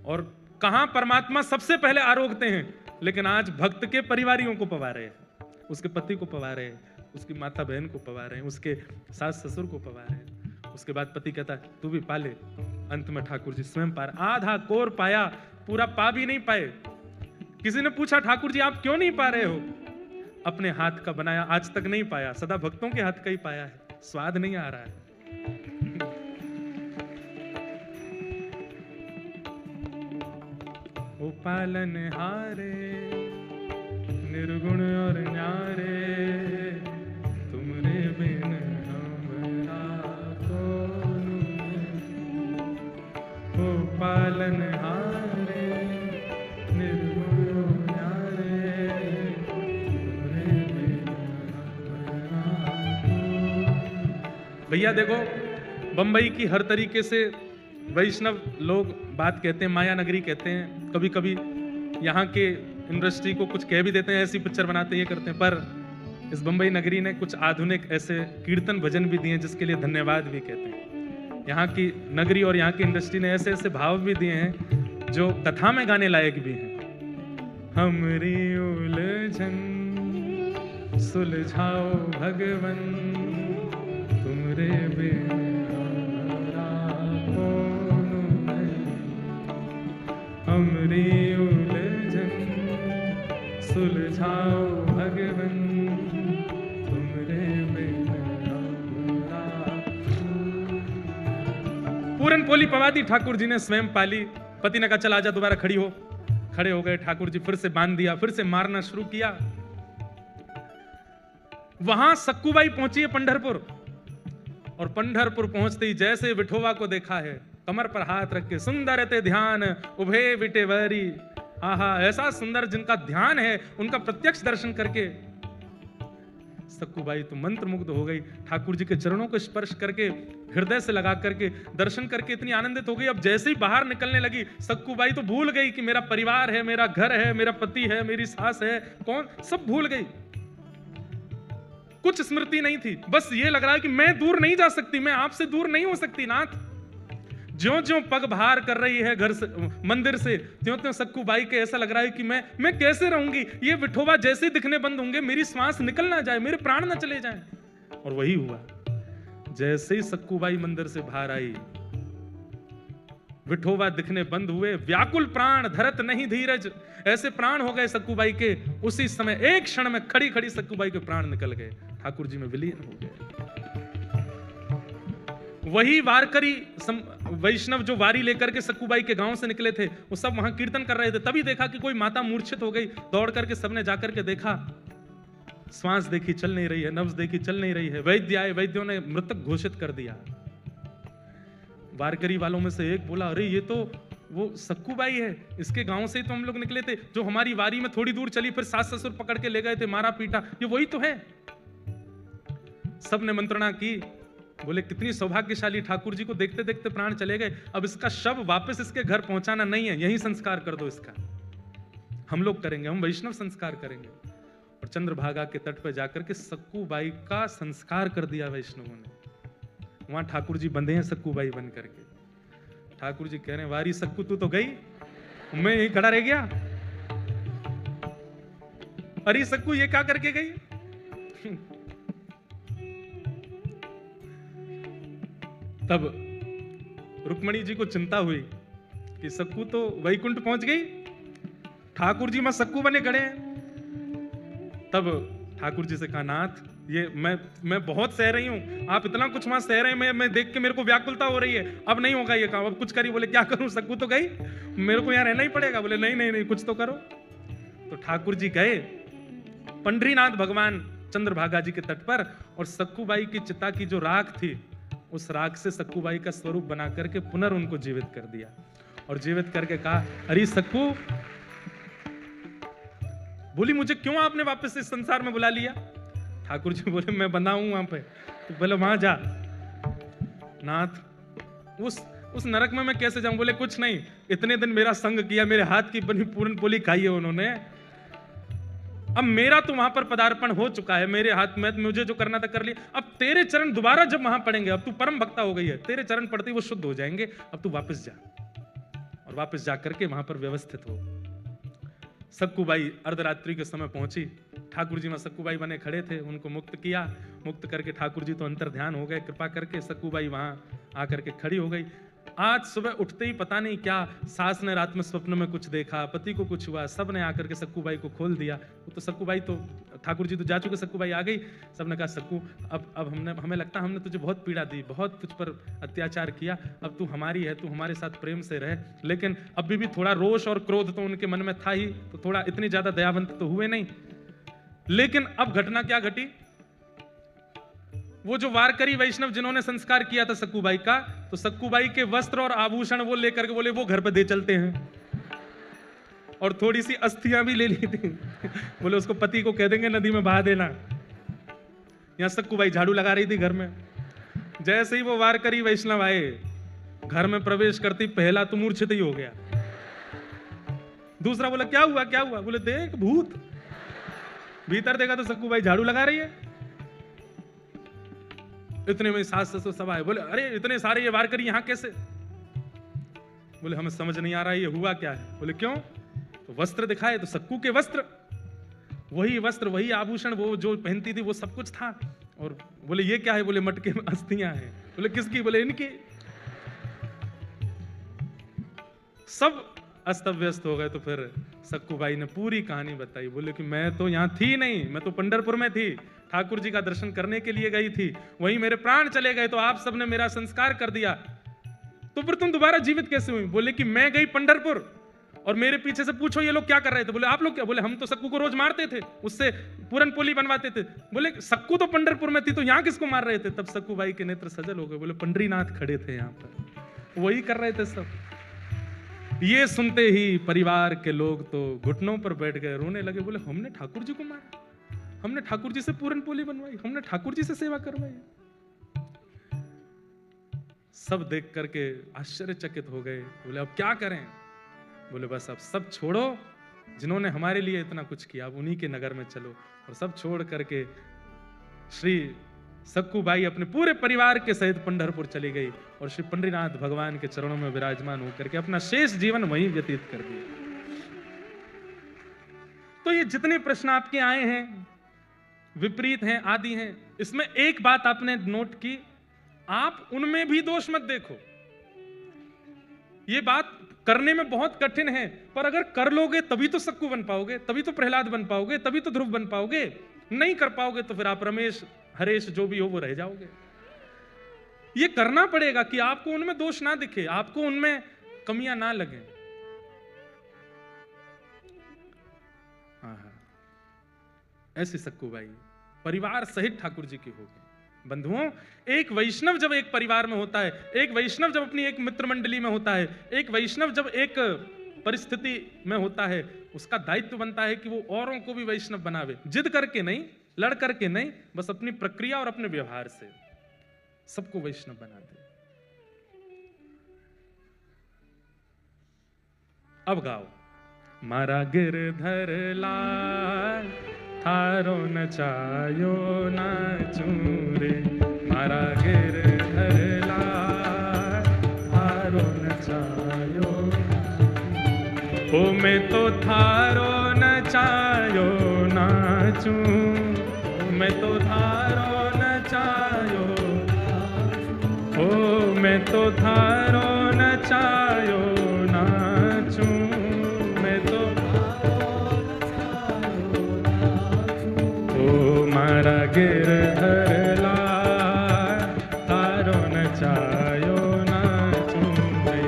और कहां परमात्मा सबसे पहले आरोगते हैं, लेकिन आज भक्त के परिवारियों को पवा रहे हैं, उसके पति को पवा रहे हैं, उसकी माता बहन को पवा रहे हैं, उसके सास ससुर को पवा रहे हैं। उसके बाद पति कहता है तू भी पा ले। अंत में ठाकुर जी स्वयं पा रहे, आधा कोर पाया, पूरा पा भी नहीं पाए। किसी ने पूछा ठाकुर जी आप क्यों नहीं पा रहे हो? अपने हाथ का बनाया आज तक नहीं पाया, सदा भक्तों के हाथ का ही पाया है, स्वाद नहीं आ रहा है। ओ पालन हारे निर्गुण और न्यारे, तुमरे बिन हमरा कौन। ओ पालन हारे निर्गुण और न्यारे, तुमरे बिन हमरा कौन। भैया देखो, बंबई की हर तरीके से वैष्णव लोग बात कहते हैं, माया नगरी कहते हैं, कभी कभी यहाँ के इंडस्ट्री को कुछ कह भी देते हैं, ऐसी पिक्चर बनाते हैं, ये करते हैं। पर इस बंबई नगरी ने कुछ आधुनिक ऐसे कीर्तन भजन भी दिए जिसके लिए धन्यवाद भी कहते हैं। यहाँ की नगरी और यहाँ की इंडस्ट्री ने ऐसे ऐसे भाव भी दिए हैं जो कथा में गाने लायक भी हैं। हमरी उलझन सुलझाओ भगवन, तुमरे बिन हमरा कौन नहीं। पूरन पोली पवादी ठाकुर जी ने स्वयं पाली। पति ने कहा चल आजा, दोबारा खड़ी हो। खड़े हो गए ठाकुर जी, फिर से बांध दिया, फिर से मारना शुरू किया। वहां सक्कूबाई पहुंची है पंढरपुर, और पंढरपुर पहुंचते ही जैसे विठोबा को देखा है, कमर पर हाथ रख के सुंदर ते ध्यान उभे विटेवरी, आहा ऐसा सुंदर जिनका ध्यान है, उनका प्रत्यक्ष दर्शन करके सक्कूबाई तो मंत्रमुग्ध हो गई। ठाकुर जी के चरणों को स्पर्श करके, हृदय से लगा करके, दर्शन करके इतनी आनंदित हो गई। अब जैसे ही बाहर निकलने लगी, सक्कूबाई तो भूल गई कि मेरा परिवार है, मेरा घर है, मेरा पति है, मेरी सास है, कौन, सब भूल गई। कुछ स्मृति नहीं थी, बस ये लग रहा है कि मैं दूर नहीं जा सकती, मैं आपसे दूर नहीं हो सकती नाथ। ज्यों-ज्यों पग बाहर कर रही है घर से, मंदिर से, त्यों-त्यों सक्कूबाई के ऐसा लग रहा है कि मैं कैसे रहूंगी, ये विठोबा जैसे दिखने बंद होंगे, मेरी श्वास निकल ना जाए, मेरे प्राण ना चले जाएं। और वही हुआ। जैसे ही सक्कूबाई मंदिर से बाहर आई, विठोबा दिखने बंद हुए। व्याकुल प्राण धरत नहीं धीरज, ऐसे प्राण हो गए सक्कूबाई के। उसी समय एक क्षण में खड़ी खड़ी सक्कूबाई के प्राण निकल गए, ठाकुर जी में विलीन हो गए। वही वारकरी वैष्णव जो वारी लेकर के सक्कूबाई के गांव से निकले थे, वो सब वहां कीर्तन कर रहे थे। तभी देखा कि कोई माता मूर्छित हो गई। दौड़ करके सबने जाकर के देखा, श्वास देखी चल नहीं रही है, नब्ज देखी चल नहीं रही है। वैद्य आए, वैद्यों ने मृतक घोषित कर दिया। वारकरी वालों में से एक बोला, अरे ये तो वो सक्कूबाई है, इसके गांव से ही तो हम लोग निकले थे, जो हमारी वारी में थोड़ी दूर चली, फिर सास ससुर पकड़ के ले गए थे, मारा पीटा, ये वही तो है। सबने मंत्रणा की, बोले कितनी सौभाग्यशाली, ठाकुर जी को देखते देखते प्राण चले गए। अब इसका शव वापस इसके घर पहुंचाना नहीं है, यही संस्कार कर दो इसका, हम लोग करेंगे, हम वैष्णव संस्कार करेंगे। और चंद्रभागा के तट पर जाकर के सक्कूबाई का संस्कार कर दिया वैष्णवों ने। वहां ठाकुर जी बंधे हैं सक्कूबाई बन करके। ठाकुर जी कह रहे हैं, वारी सक्कू तू तो गई, मैं यही खड़ा रह गया। अरे सक्कू ये क्या करके गई? तब रुक्मणी जी को चिंता हुई कि सक्कू तो वैकुंठ पहुंच गई, ठाकुर जी में सक्कू बने खड़े हैं। तब ठाकुर जी से कहा, नाथ ये मैं बहुत सह रही हूं, आप इतना कुछ वहां सह रहे हैं, मैं देख के मेरे को व्याकुलता हो रही है, अब नहीं होगा ये काम, अब कुछ करिए। बोले क्या करूं, सक्कू तो गई, मेरे को यहां रहना ही पड़ेगा। बोले नहीं नहीं नहीं, कुछ तो करो। तो ठाकुर जी गए पंढरीनाथ भगवान चंद्रभागा जी के तट पर, और सक्कूबाई की चिता की जो राख थी, उस राख से सक्कूबाई का स्वरूप बना करके पुनः उनको जीवित कर दिया। और जीवित करके कहा, अरे सक्कू, बोली मुझे क्यों आपने वापस इस संसार में बुला लिया? ठाकुर जी बोले, मैं बंधा हूं वहां पे। तो बोले वहां जा। नाथ उस नरक में मैं कैसे जाऊं? बोले कुछ नहीं, इतने दिन मेरा संग किया, मेरे हाथ की बनी पूरन पोली खाई है उन्होंने, अब मेरा तो वहां पर पदार्पण हो चुका है, मेरे हाथ में मुझे जो करना था कर लिया। अब तेरे चरण दोबारा जब वहां पड़ेंगे, अब तू परम भक्ता हो गई है, तेरे चरण पड़ते ही वो शुद्ध हो जाएंगे, अब तू वापस जा। और वापस जा करके वहां पर व्यवस्थित हो। सक्कूबाई अर्धरात्रि के समय पहुंची, ठाकुर जी वहां सक्कूबाई बने खड़े थे, उनको मुक्त किया। मुक्त करके ठाकुर जी तो अंतर ध्यान हो गए, कृपा करके सक्कूबाई वहां आकर के खड़ी हो गई। आज सुबह उठते ही पता नहीं क्या, सास ने रात में स्वप्न में कुछ देखा, पति को कुछ हुआ, सब ने आकर के सक्कूबाई को खोल दिया। तो सक्कूबाई तो, ठाकुर जी तो जा चुके, सक्कूबाई आ गई। सबने कहा, सक्कू अब हमें लगता हमने तुझे बहुत पीड़ा दी, बहुत तुझ पर अत्याचार किया, अब तू हमारी है, तू हमारे साथ प्रेम से रह। लेकिन अभी भी थोड़ा रोष और क्रोध तो उनके मन में था ही, तो थोड़ा इतनी ज्यादा दयावंत तो हुए नहीं। लेकिन अब घटना क्या घटी, वो जो वारकरी वैष्णव जिन्होंने संस्कार किया था सक्कूबाई का, तो सक्कूबाई के वस्त्र और आभूषण वो लेकर के बोले वो घर पे दे चलते हैं, और थोड़ी सी अस्थियां भी ले ली थी। बोले उसको पति को कह देंगे नदी में बहा देना। यहां सक्कूबाई झाड़ू लगा रही थी घर में। जैसे ही वो वारकरी वैष्णव आए, घर में प्रवेश करती पहला तो मूर्छित ही हो गया। दूसरा बोला क्या हुआ क्या हुआ? बोले देख भूत। भीतर देखा तो सक्कूबाई झाड़ू लगा रही है। इतने में सास ससुर सब आए, बोले अरे इतने सारे ये वारकरी यहां कैसे? बोले हमें समझ नहीं आ रहा ये हुआ क्या है। बोले क्यों? तो वस्त्र दिखाए तो सक्कू के वस्त्र, वही वस्त्र वही आभूषण वो जो पहनती थी वो सब कुछ था। और बोले ये क्या है? बोले मटके में अस्थियां हैं। बोले किसकी? बोले इनकी। सब अस्त व्यस्त हो गए। तो फिर सक्कूबाई ने पूरी कहानी बताई। बोले कि मैं तो यहां थी नहीं, मैं तो पंढरपुर में थी, ठाकुर जी का दर्शन करने के लिए गई थी, वहीं मेरे प्राण चले गए, तो आप सबने मेरा संस्कार कर दिया। तो फिर तुम दोबारा जीवित कैसे हुई? बोले कि मैं गई पंढरपुर और मेरे पीछे से पूछो ये लोग क्या कर रहे थे। बोले आप लोग क्या? बोले हम तो सक्कू को रोज मारते थे, उससे पूरन पोली बनवाते थे। बोले सक्कू तो पंढरपुर में थी, तो यहाँ किसको मार रहे थे? तब सक्कू बाई के नेत्र सजल हो गए। बोले पंडरीनाथ खड़े थे यहाँ पर, वही कर रहे थे सब। ये सुनते ही परिवार के लोग तो घुटनों पर बैठ गए, रोने लगे। बोले हमने ठाकुर जी को मारा, हमने ठाकुर जी से पूरन पोली बनवाई, हमने ठाकुर जी से सेवा करवाई। सब देख करके आश्चर्यचकित हो गए। बोले अब क्या करें? बोले बस अब सब छोड़ो, जिन्होंने हमारे लिए इतना कुछ किया, अब उन्हीं के नगर में चलो। और सब छोड़ करके श्री सक्कू बाई अपने पूरे परिवार के सहित पंढरपुर चली गई और श्री पंडरीनाथ भगवान के चरणों में विराजमान होकर के अपना शेष जीवन वहीं व्यतीत कर दिया। तो ये जितने प्रश्न आपके आए हैं, विपरीत हैं, आदि हैं, इसमें एक बात आपने नोट की, आप उनमें भी दोष मत देखो। ये बात करने में बहुत कठिन है, पर अगर कर लोगे तभी तो सक्कू बन पाओगे, तभी तो प्रहलाद बन पाओगे, तभी तो ध्रुव बन पाओगे। नहीं कर पाओगे तो फिर आप रमेश हरेश जो भी हो वो रह जाओगे। ये करना पड़ेगा कि आपको उनमें दोष ना दिखे, आपको उनमें कमियां ना लगे। ऐसी सक्कू बाई परिवार सहित ठाकुर जी की होगी। बंधुओं, एक वैष्णव जब एक परिवार में होता है, एक वैष्णव जब अपनी एक मित्र मंडली में होता है, एक वैष्णव जब एक परिस्थिति में होता है, उसका दायित्व बनता है कि वो औरों को भी वैष्णव बनावे। जिद करके नहीं, लड़ करके नहीं, बस अपनी प्रक्रिया और अपने व्यवहार से सबको वैष्णव बना दे। अब गाओ। मारा गिरधर लाल थारो नचायो नाचूं रे, मारा गिरधर लाल थारो नचायो। ओ मैं तो थारो नचायो नाचूं, मैं तो थारो नचायो, ओ मैं तो थारो नचायो नाचूं, मैं तो ओ मारा गिरधर लाल थारो नचायो नाचूं रे,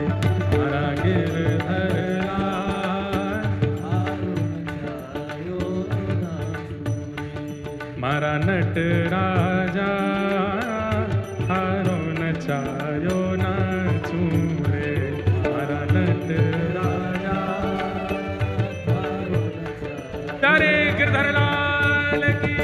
मारा गिरधर लाल थारो नचायो नाचूं, मारा नट राजा थारो नचायो नाचूं रे, मारा नट राजा थारो नचायो। प्यारे गिरधर लाल की।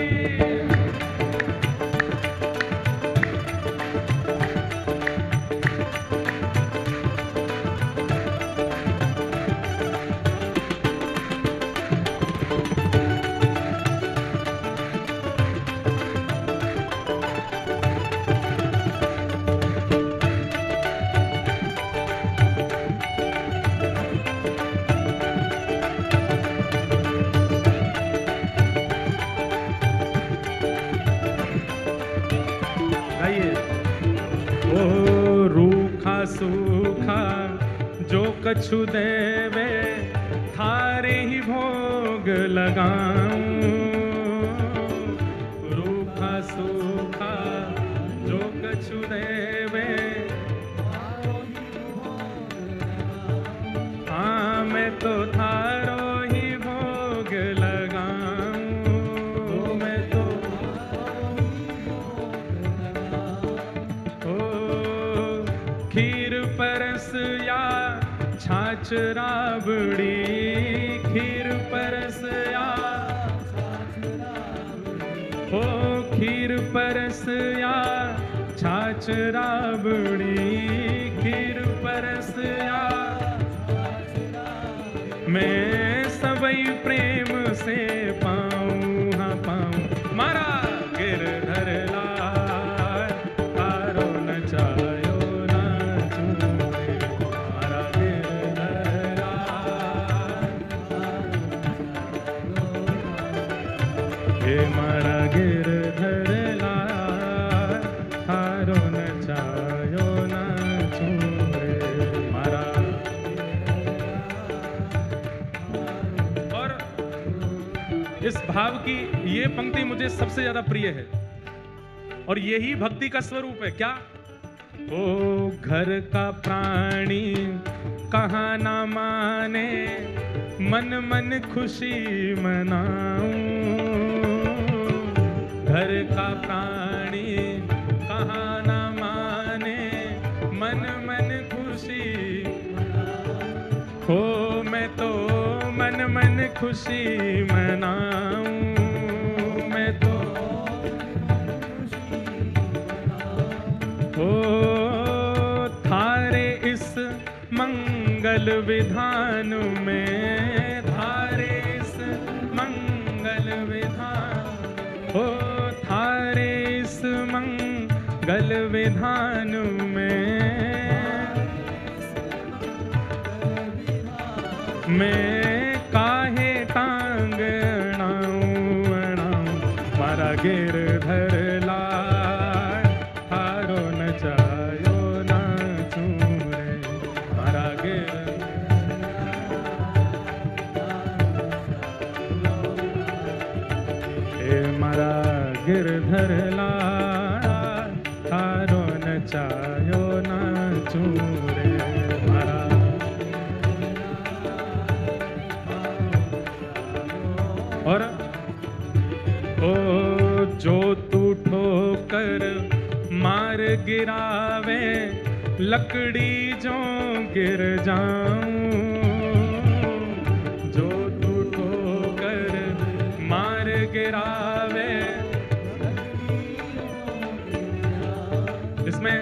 सूखा जो कछु देवे थारे ही भोग लगाऊं, रूखा सूखा जो कछु देवे, हाँ मैं तो थारो ही भोग लगाऊं, मैं तो खीर परस या छाछ राबड़ी, खीर परस या हो, खीर परस या छाछ राबड़ी, खीर परस या मैं सबई प्रेम से पाऊं, हाँ पाऊं। मारा गिरधर लाल थारो नचायो मारा गिरधर लाल थारो नचायो नाचूं रे, मारा। और इस भाव की ये पंक्ति मुझे सबसे ज्यादा प्रिय है और यही भक्ति का स्वरूप है। क्या ओ घर का प्राणी कहाँ ना माने, मन मन खुशी मनाऊं। घर का प्राणी कहाँ ना माने, मन मन खुशी। हो मैं तो मन मन खुशी मनाऊं। मैं तो हो थारे इस मंगल विधान में, थारे इस मंगल विधान, हो थारे इस मंगल विधान में, मैं काहे टांग अड़ाऊं अड़ाऊं, मारा गिरधर लाल थारो नचायो नाचूं रे, मारा मारा गिरधर लाल थारो नचायो नाचूं रे, मारा। और ओ जो तू ठोकर मार गिरावे, लकड़ी जो गिर जाऊं। जो तू ठोकर मार गिरावे, इसमें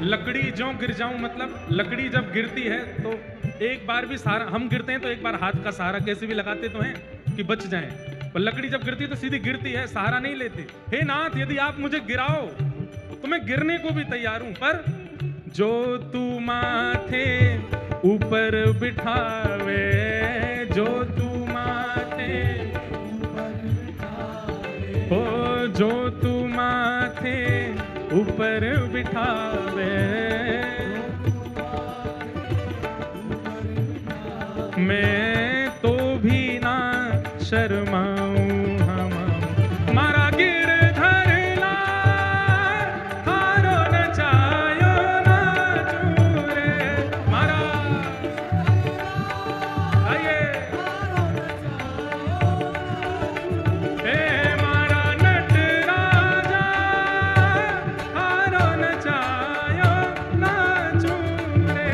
लकड़ी जो गिर जाऊं मतलब लकड़ी जब गिरती है तो एक बार भी सहारा, हम गिरते हैं तो एक बार हाथ का सहारा कैसे भी लगाते तो हैं कि बच जाएं, पर लकड़ी जब गिरती है तो सीधी गिरती है, सहारा नहीं लेती। हे नाथ, यदि आप मुझे गिराओ तो मैं गिरने को भी तैयार हूं, पर जो तू माथे ऊपर बिठावे, जो तू माथे हो, जो तू माथे ऊपर बिठावे, मैं तो भी ना शर्माऊं हम, मारा गिरधर लाल थारो नचायो नाचूं रे, मारा। आइए ए मारा नटराजा थारो नचायो नाचूं रे।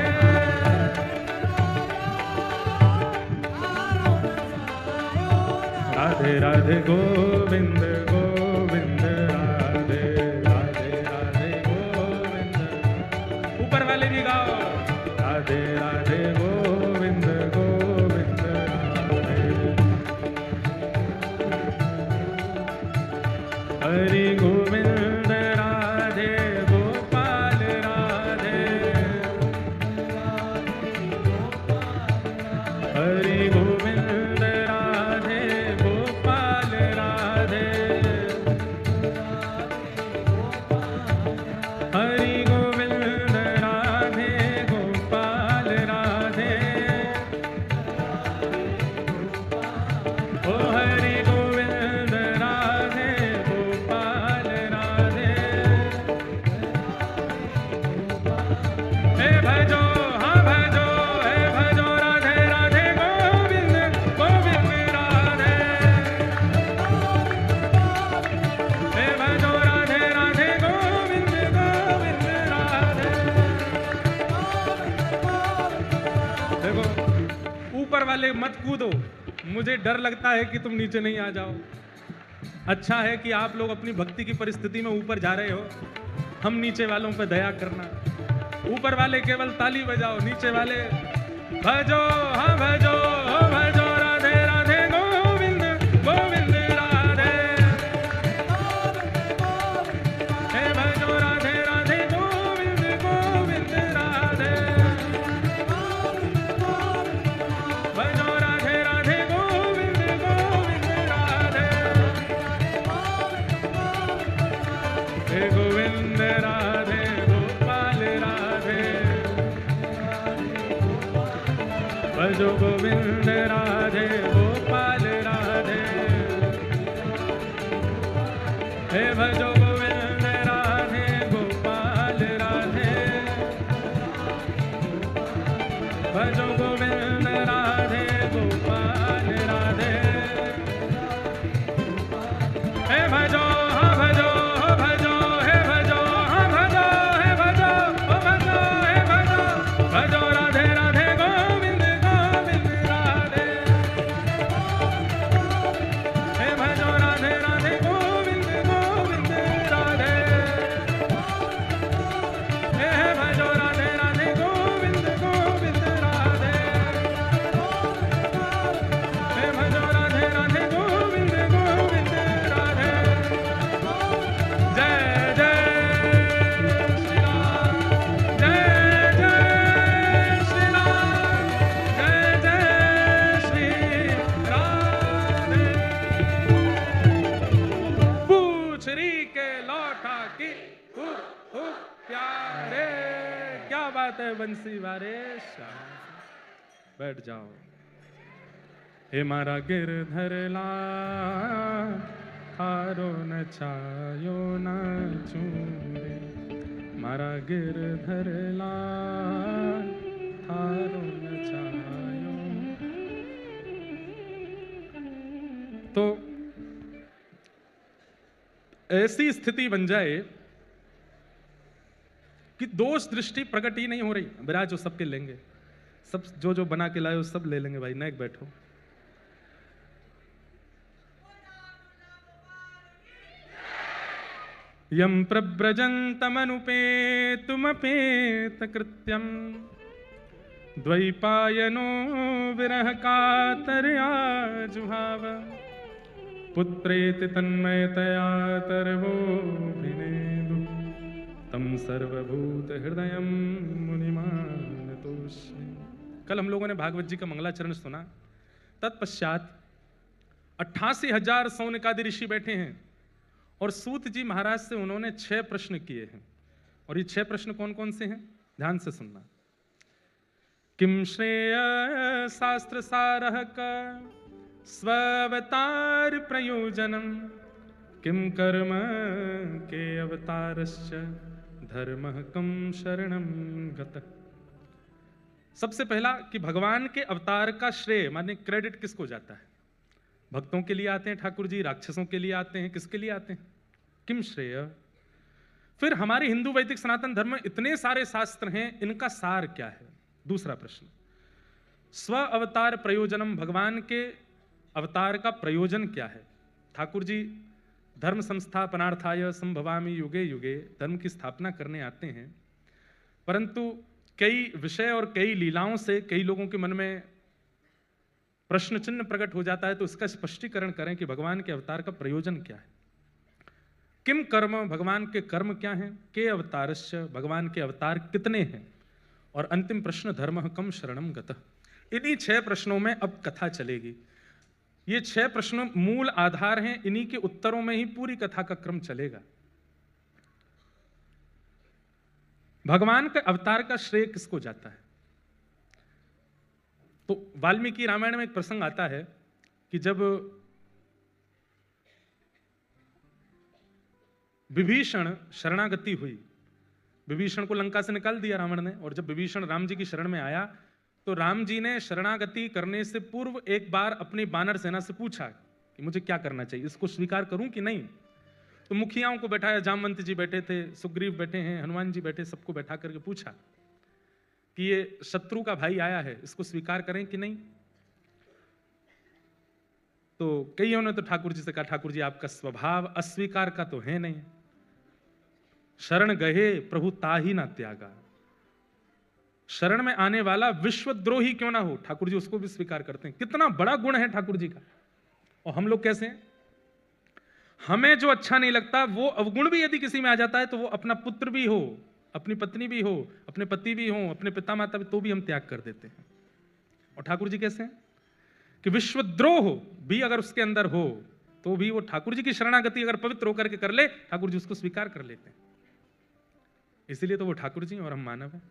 राधे राधे गोविंद गोविंद, राधे राधे राधे गोविंद। ऊपर वाले भी गाओ, राधे राधे गोविंद गोविंद राधे। हरि गोविंद राधे गोपाल राधे, हरि गोविंद राधे गोपाल राधे, हरि गोविंद राधे गोपाल राधे, ओ हरि गोविंद राधे गोपाल राधे। हे भजो हाँ भजो, हे भजो राधे राधे गोविंद गोविंद राधे, हे भजो राधे राधे गोविंद गोविंद राधे। देखो ऊपर वाले मत कूदो, मुझे डर लगता है कि तुम नीचे नहीं आ जाओ। अच्छा है कि आप लोग अपनी भक्ति की परिस्थिति में ऊपर जा रहे हो, हम नीचे वालों पर दया करना। ऊपर वाले केवल ताली बजाओ, नीचे वाले भजो हाँ भजो, हो भजो राधे राधे गोविंद गोविंद राधे, हे भजो राधे राधे गोविंद गोविंद राधे, भजो राधे राधे गोविंद गोविंद राधे, हे गोविंद राधे गोपाल राधे, भजो गोविंद राधे गोपाल राधे, हे भजो गोविंद राधे गोपाल बात है बंसी वारे श्याम। बैठ जाओ। हे मारा गिरधर लाल थारो न छायो न चूरे, मारा गिरधर लाल थारो न छायो। तो ऐसी स्थिति बन जाए कि दोष दृष्टि प्रकट ही नहीं हो रही। विराज जो सबके लेंगे, सब जो बना के लाए सब ले लेंगे भाई, नेक बैठो। यम प्रव्रजन्तमनुपेतुमपेत कृत्यम द्वैपायनो विरह कातरया जुहाव, पुत्रेति तन्मयतया तर्वोऽभिनेदु तम सर्वभूत हृदयं मुनिमानतोऽस्मि। कल हम लोगों ने भागवत जी का मंगलाचरण सुना। तत्पश्चात 88,000 सौनकादि ऋषि बैठे हैं और सूत जी महाराज से उन्होंने 6 प्रश्न किए हैं। और ये 6 प्रश्न कौन कौन से हैं, ध्यान से सुनना। किम श्रेय शास्त्र सारः का स्वावतार प्रयोजनम, किम कर्म के अवतारश्च धर्मः कम शरणम गतः। सबसे पहला कि भगवान के अवतार का श्रेय माने क्रेडिट किसको जाता है। भक्तों के लिए आते हैं ठाकुर जी, राक्षसों के लिए आते हैं, किसके लिए आते हैं, किम श्रेय। फिर हमारे हिंदू वैदिक सनातन धर्म में इतने सारे शास्त्र हैं, इनका सार क्या है। दूसरा प्रश्न, स्व अवतार प्रयोजनम, भगवान के अवतार का प्रयोजन क्या है। ठाकुर जी धर्म संस्थापनार्थाय संभवामि युगे युगे, धर्म की स्थापना करने आते हैं, परंतु कई विषय और कई लीलाओं से कई लोगों के मन में प्रश्न चिन्ह प्रकट हो जाता है। तो इसका स्पष्टीकरण करें कि भगवान के अवतार का प्रयोजन क्या है। किम कर्म, भगवान के कर्म क्या हैं। के अवतारस्य, भगवान के अवतार कितने हैं। और अंतिम प्रश्न, धर्मः कम शरणम गतः। इन्हीं 6 प्रश्नों में अब कथा चलेगी। ये 6 प्रश्न मूल आधार हैं, इन्हीं के उत्तरों में ही पूरी कथा का क्रम चलेगा। भगवान के अवतार का श्रेय किसको जाता है। तो वाल्मीकि रामायण में एक प्रसंग आता है कि जब विभीषण शरणागति हुई, विभीषण को लंका से निकाल दिया रावण ने, और जब विभीषण राम जी की शरण में आया तो राम जी ने शरणागति करने से पूर्व एक बार अपनी वानर सेना से पूछा कि मुझे क्या करना चाहिए, इसको स्वीकार करूं कि नहीं। तो मुखियाओं को बैठाया, जामवंत जी बैठे थे, सुग्रीव बैठे हैं, हनुमान जी बैठे, सबको बैठा करके पूछा कि ये शत्रु का भाई आया है, इसको स्वीकार करें कि नहीं। तो कईयों ने तो ठाकुर जी से कहा, ठाकुर जी आपका स्वभाव अस्वीकार का तो है नहीं, शरण गहे प्रभु ताही ना त्यागा। शरण में आने वाला विश्वद्रोही क्यों ना हो, ठाकुर जी उसको भी स्वीकार करते हैं। कितना बड़ा गुण है ठाकुर जी का। और हम लोग कैसे हैं, हमें जो अच्छा नहीं लगता वो अवगुण भी यदि किसी में आ जाता है तो वो अपना पुत्र भी हो, अपनी पत्नी भी हो, अपने पति भी हो, अपने पिता माता भी, तो भी हम त्याग कर देते हैं। और ठाकुर जी कैसे हैं कि विश्वद्रोह भी अगर उसके अंदर हो तो भी वो ठाकुर जी की शरणागति अगर पवित्र होकर के कर ले, ठाकुर जी उसको स्वीकार कर लेते हैं। इसीलिए तो वो ठाकुर जी और हम मानव हैं।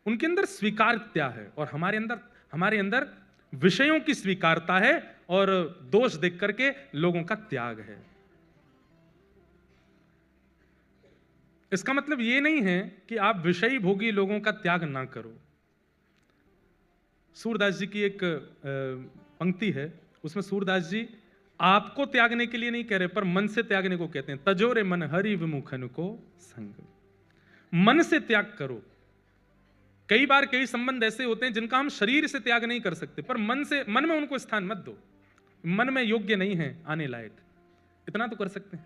उनके अंदर स्वीकारता है और हमारे अंदर विषयों की स्वीकारता है और दोष देख करके लोगों का त्याग है। इसका मतलब ये नहीं है कि आप विषयी भोगी लोगों का त्याग ना करो। सूरदास जी की एक पंक्ति है, उसमें सूरदास जी आपको त्यागने के लिए नहीं कह रहे, पर मन से त्यागने को कहते हैं। तजोरे मन हरि विमुखन को संग, मन से त्याग करो। कई बार कई संबंध ऐसे होते हैं जिनका हम शरीर से त्याग नहीं कर सकते, पर मन में उनको स्थान मत दो, मन में योग्य नहीं है आने लायक, इतना तो कर सकते हैं।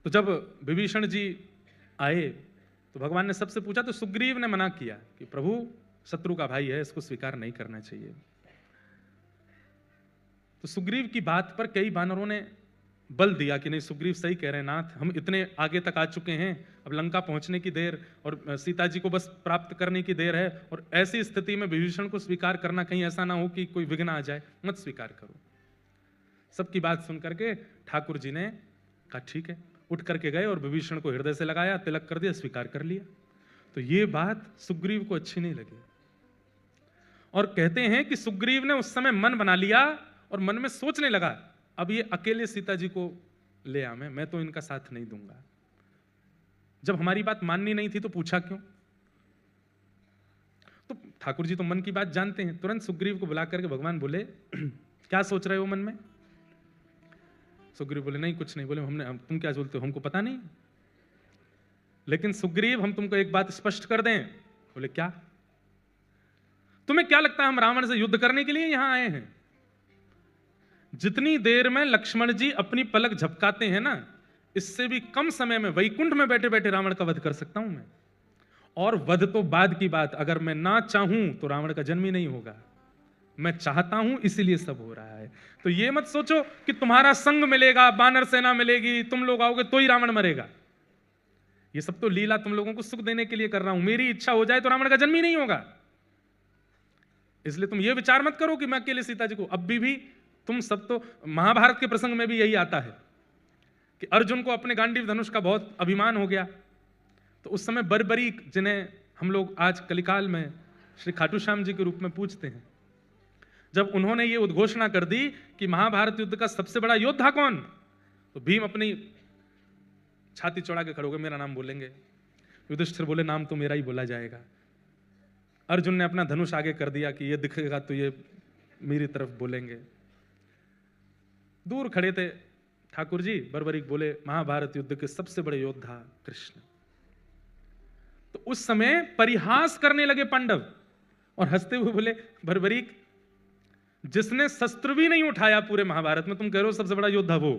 तो जब विभीषण जी आए तो भगवान ने सबसे पूछा, तो सुग्रीव ने मना किया कि प्रभु शत्रु का भाई है, इसको स्वीकार नहीं करना चाहिए। तो सुग्रीव की बात पर कई वानरों ने बल दिया कि नहीं, सुग्रीव सही कह रहे हैं नाथ, हम इतने आगे तक आ चुके हैं, अब लंका पहुंचने की देर और सीता जी को बस प्राप्त करने की देर है, और ऐसी स्थिति में विभीषण को स्वीकार करना कहीं ऐसा ना हो कि कोई विघ्न आ जाए, मत स्वीकार करो। सबकी बात सुन करके ठाकुर जी ने कहा ठीक है, उठ करके गए और विभीषण को हृदय से लगाया, तिलक कर दिया, स्वीकार कर लिया। तो ये बात सुग्रीव को अच्छी नहीं लगी और कहते हैं कि सुग्रीव ने उस समय मन बना लिया और मन में सोचने लगा, अब ये अकेले सीता जी को ले आ, मैं तो इनका साथ नहीं दूंगा। जब हमारी बात माननी नहीं थी तो पूछा क्यों? तो ठाकुर जी तो मन की बात जानते हैं। तुरंत सुग्रीव को बुला करके भगवान बोले, क्या सोच रहे हो मन में? सुग्रीव बोले, नहीं कुछ नहीं। बोले, तुम क्या बोलते हो, हमको पता नहीं। लेकिन सुग्रीव, हम तुमको एक बात स्पष्ट कर दें। बोले, क्या? तुम्हें क्या लगता है हम रावण से युद्ध करने के लिए यहां आए हैं? जितनी देर में लक्ष्मण जी अपनी पलक झपकाते हैं ना, इससे भी कम समय में वैकुंठ में बैठे बैठे रावण का वध कर सकता हूं मैं। और वध तो बाद की बात, अगर मैं ना चाहूं तो रावण का जन्म ही नहीं होगा। मैं चाहता हूं, इसीलिए सब हो रहा है। तो ये मत सोचो कि तुम्हारा संग मिलेगा, बानर सेना मिलेगी, तुम लोग आओगे तो ही रावण मरेगा। ये सब तो लीला तुम लोगों को सुख देने के लिए कर रहा हूं। मेरी इच्छा हो जाए तो रावण का जन्म ही नहीं होगा। इसलिए तुम ये विचार मत करो कि मैं अकेले सीता जी को। अब भी तुम सब तो, महाभारत के प्रसंग में भी यही आता है कि अर्जुन को अपने गांडीव धनुष का बहुत अभिमान हो गया। तो उस समय बर्बरीक, जिन्हें हम लोग आज कलिकाल में श्री खाटू श्याम जी के रूप में पूजते हैं, जब उन्होंने ये उद्घोषणा कर दी कि महाभारत युद्ध का सबसे बड़ा योद्धा कौन, तो भीम अपनी छाती चौड़ा के खड़े हो गए, मेरा नाम बोलेंगे। युधिष्ठिर बोले, नाम तो मेरा ही बोला जाएगा। अर्जुन ने अपना धनुष आगे कर दिया कि ये दिखेगा तो ये मेरी तरफ बोलेंगे। दूर खड़े थे ठाकुर जी, बर्बरीक बोले, महाभारत युद्ध के सबसे बड़े योद्धा कृष्ण। तो उस समय परिहास करने लगे पांडव और हंसते हुए बोले, बर्बरीक, जिसने शस्त्र भी नहीं उठाया पूरे महाभारत में, तुम कह रहे हो सबसे बड़ा योद्धा वो?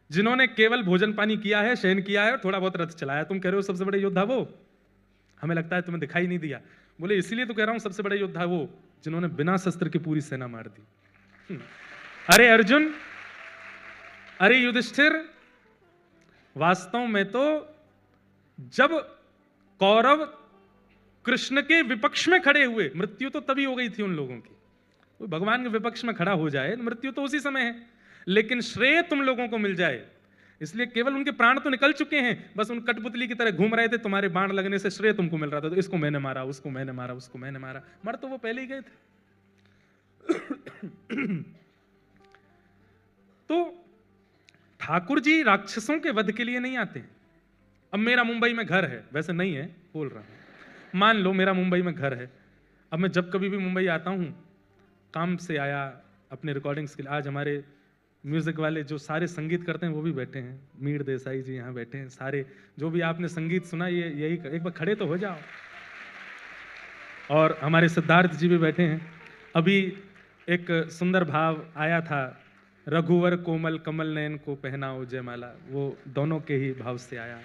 जिन्होंने केवल भोजन पानी किया है, शयन किया है और थोड़ा बहुत रथ चलाया, तुम कह रहे हो सबसे बड़े योद्धा वो? हमें लगता है तुम्हें दिखाई नहीं दिया। बोले, इसीलिए तो कह रहा हूं सबसे बड़े योद्धा वो जिन्होंने बिना शस्त्र की पूरी सेना मार दी। अरे अर्जुन, अरे युधिष्ठिर, वास्तव में तो जब कौरव कृष्ण के विपक्ष में खड़े हुए, मृत्यु तो तभी हो गई थी उन लोगों की। कोई भगवान के विपक्ष में खड़ा हो जाए मृत्यु तो उसी समय है, लेकिन श्रेय तुम लोगों को मिल जाए, इसलिए केवल उनके प्राण तो निकल चुके हैं, बस उन कठपुतली की तरह घूम रहे थे, तुम्हारे बाण लगने से श्रेय तुमको मिल रहा था। तो इसको मैंने मारा, उसको मैंने मारा, उसको मैंने मारा। मर तो वो पहले ही गए थे। तो ठाकुर जी राक्षसों के वध के लिए नहीं आते हैं। अब मेरा मुंबई में घर है, वैसे नहीं है, बोल रहा हूं, मान लो मेरा मुंबई में घर है। अब मैं जब कभी भी मुंबई आता हूं, काम से आया अपने रिकॉर्डिंग्स के लिए, आज हमारे म्यूजिक वाले जो सारे संगीत करते हैं वो भी बैठे हैं, मीर देसाई जी यहाँ बैठे हैं, सारे जो भी आपने संगीत सुना ये यही, एक बार खड़े तो हो जाओ। और हमारे सिद्धार्थ जी भी बैठे हैं। अभी एक सुंदर भाव आया था, रघुवर कोमल कमल नयन को पहनाओ जयमाला, वो दोनों के ही भाव से आया।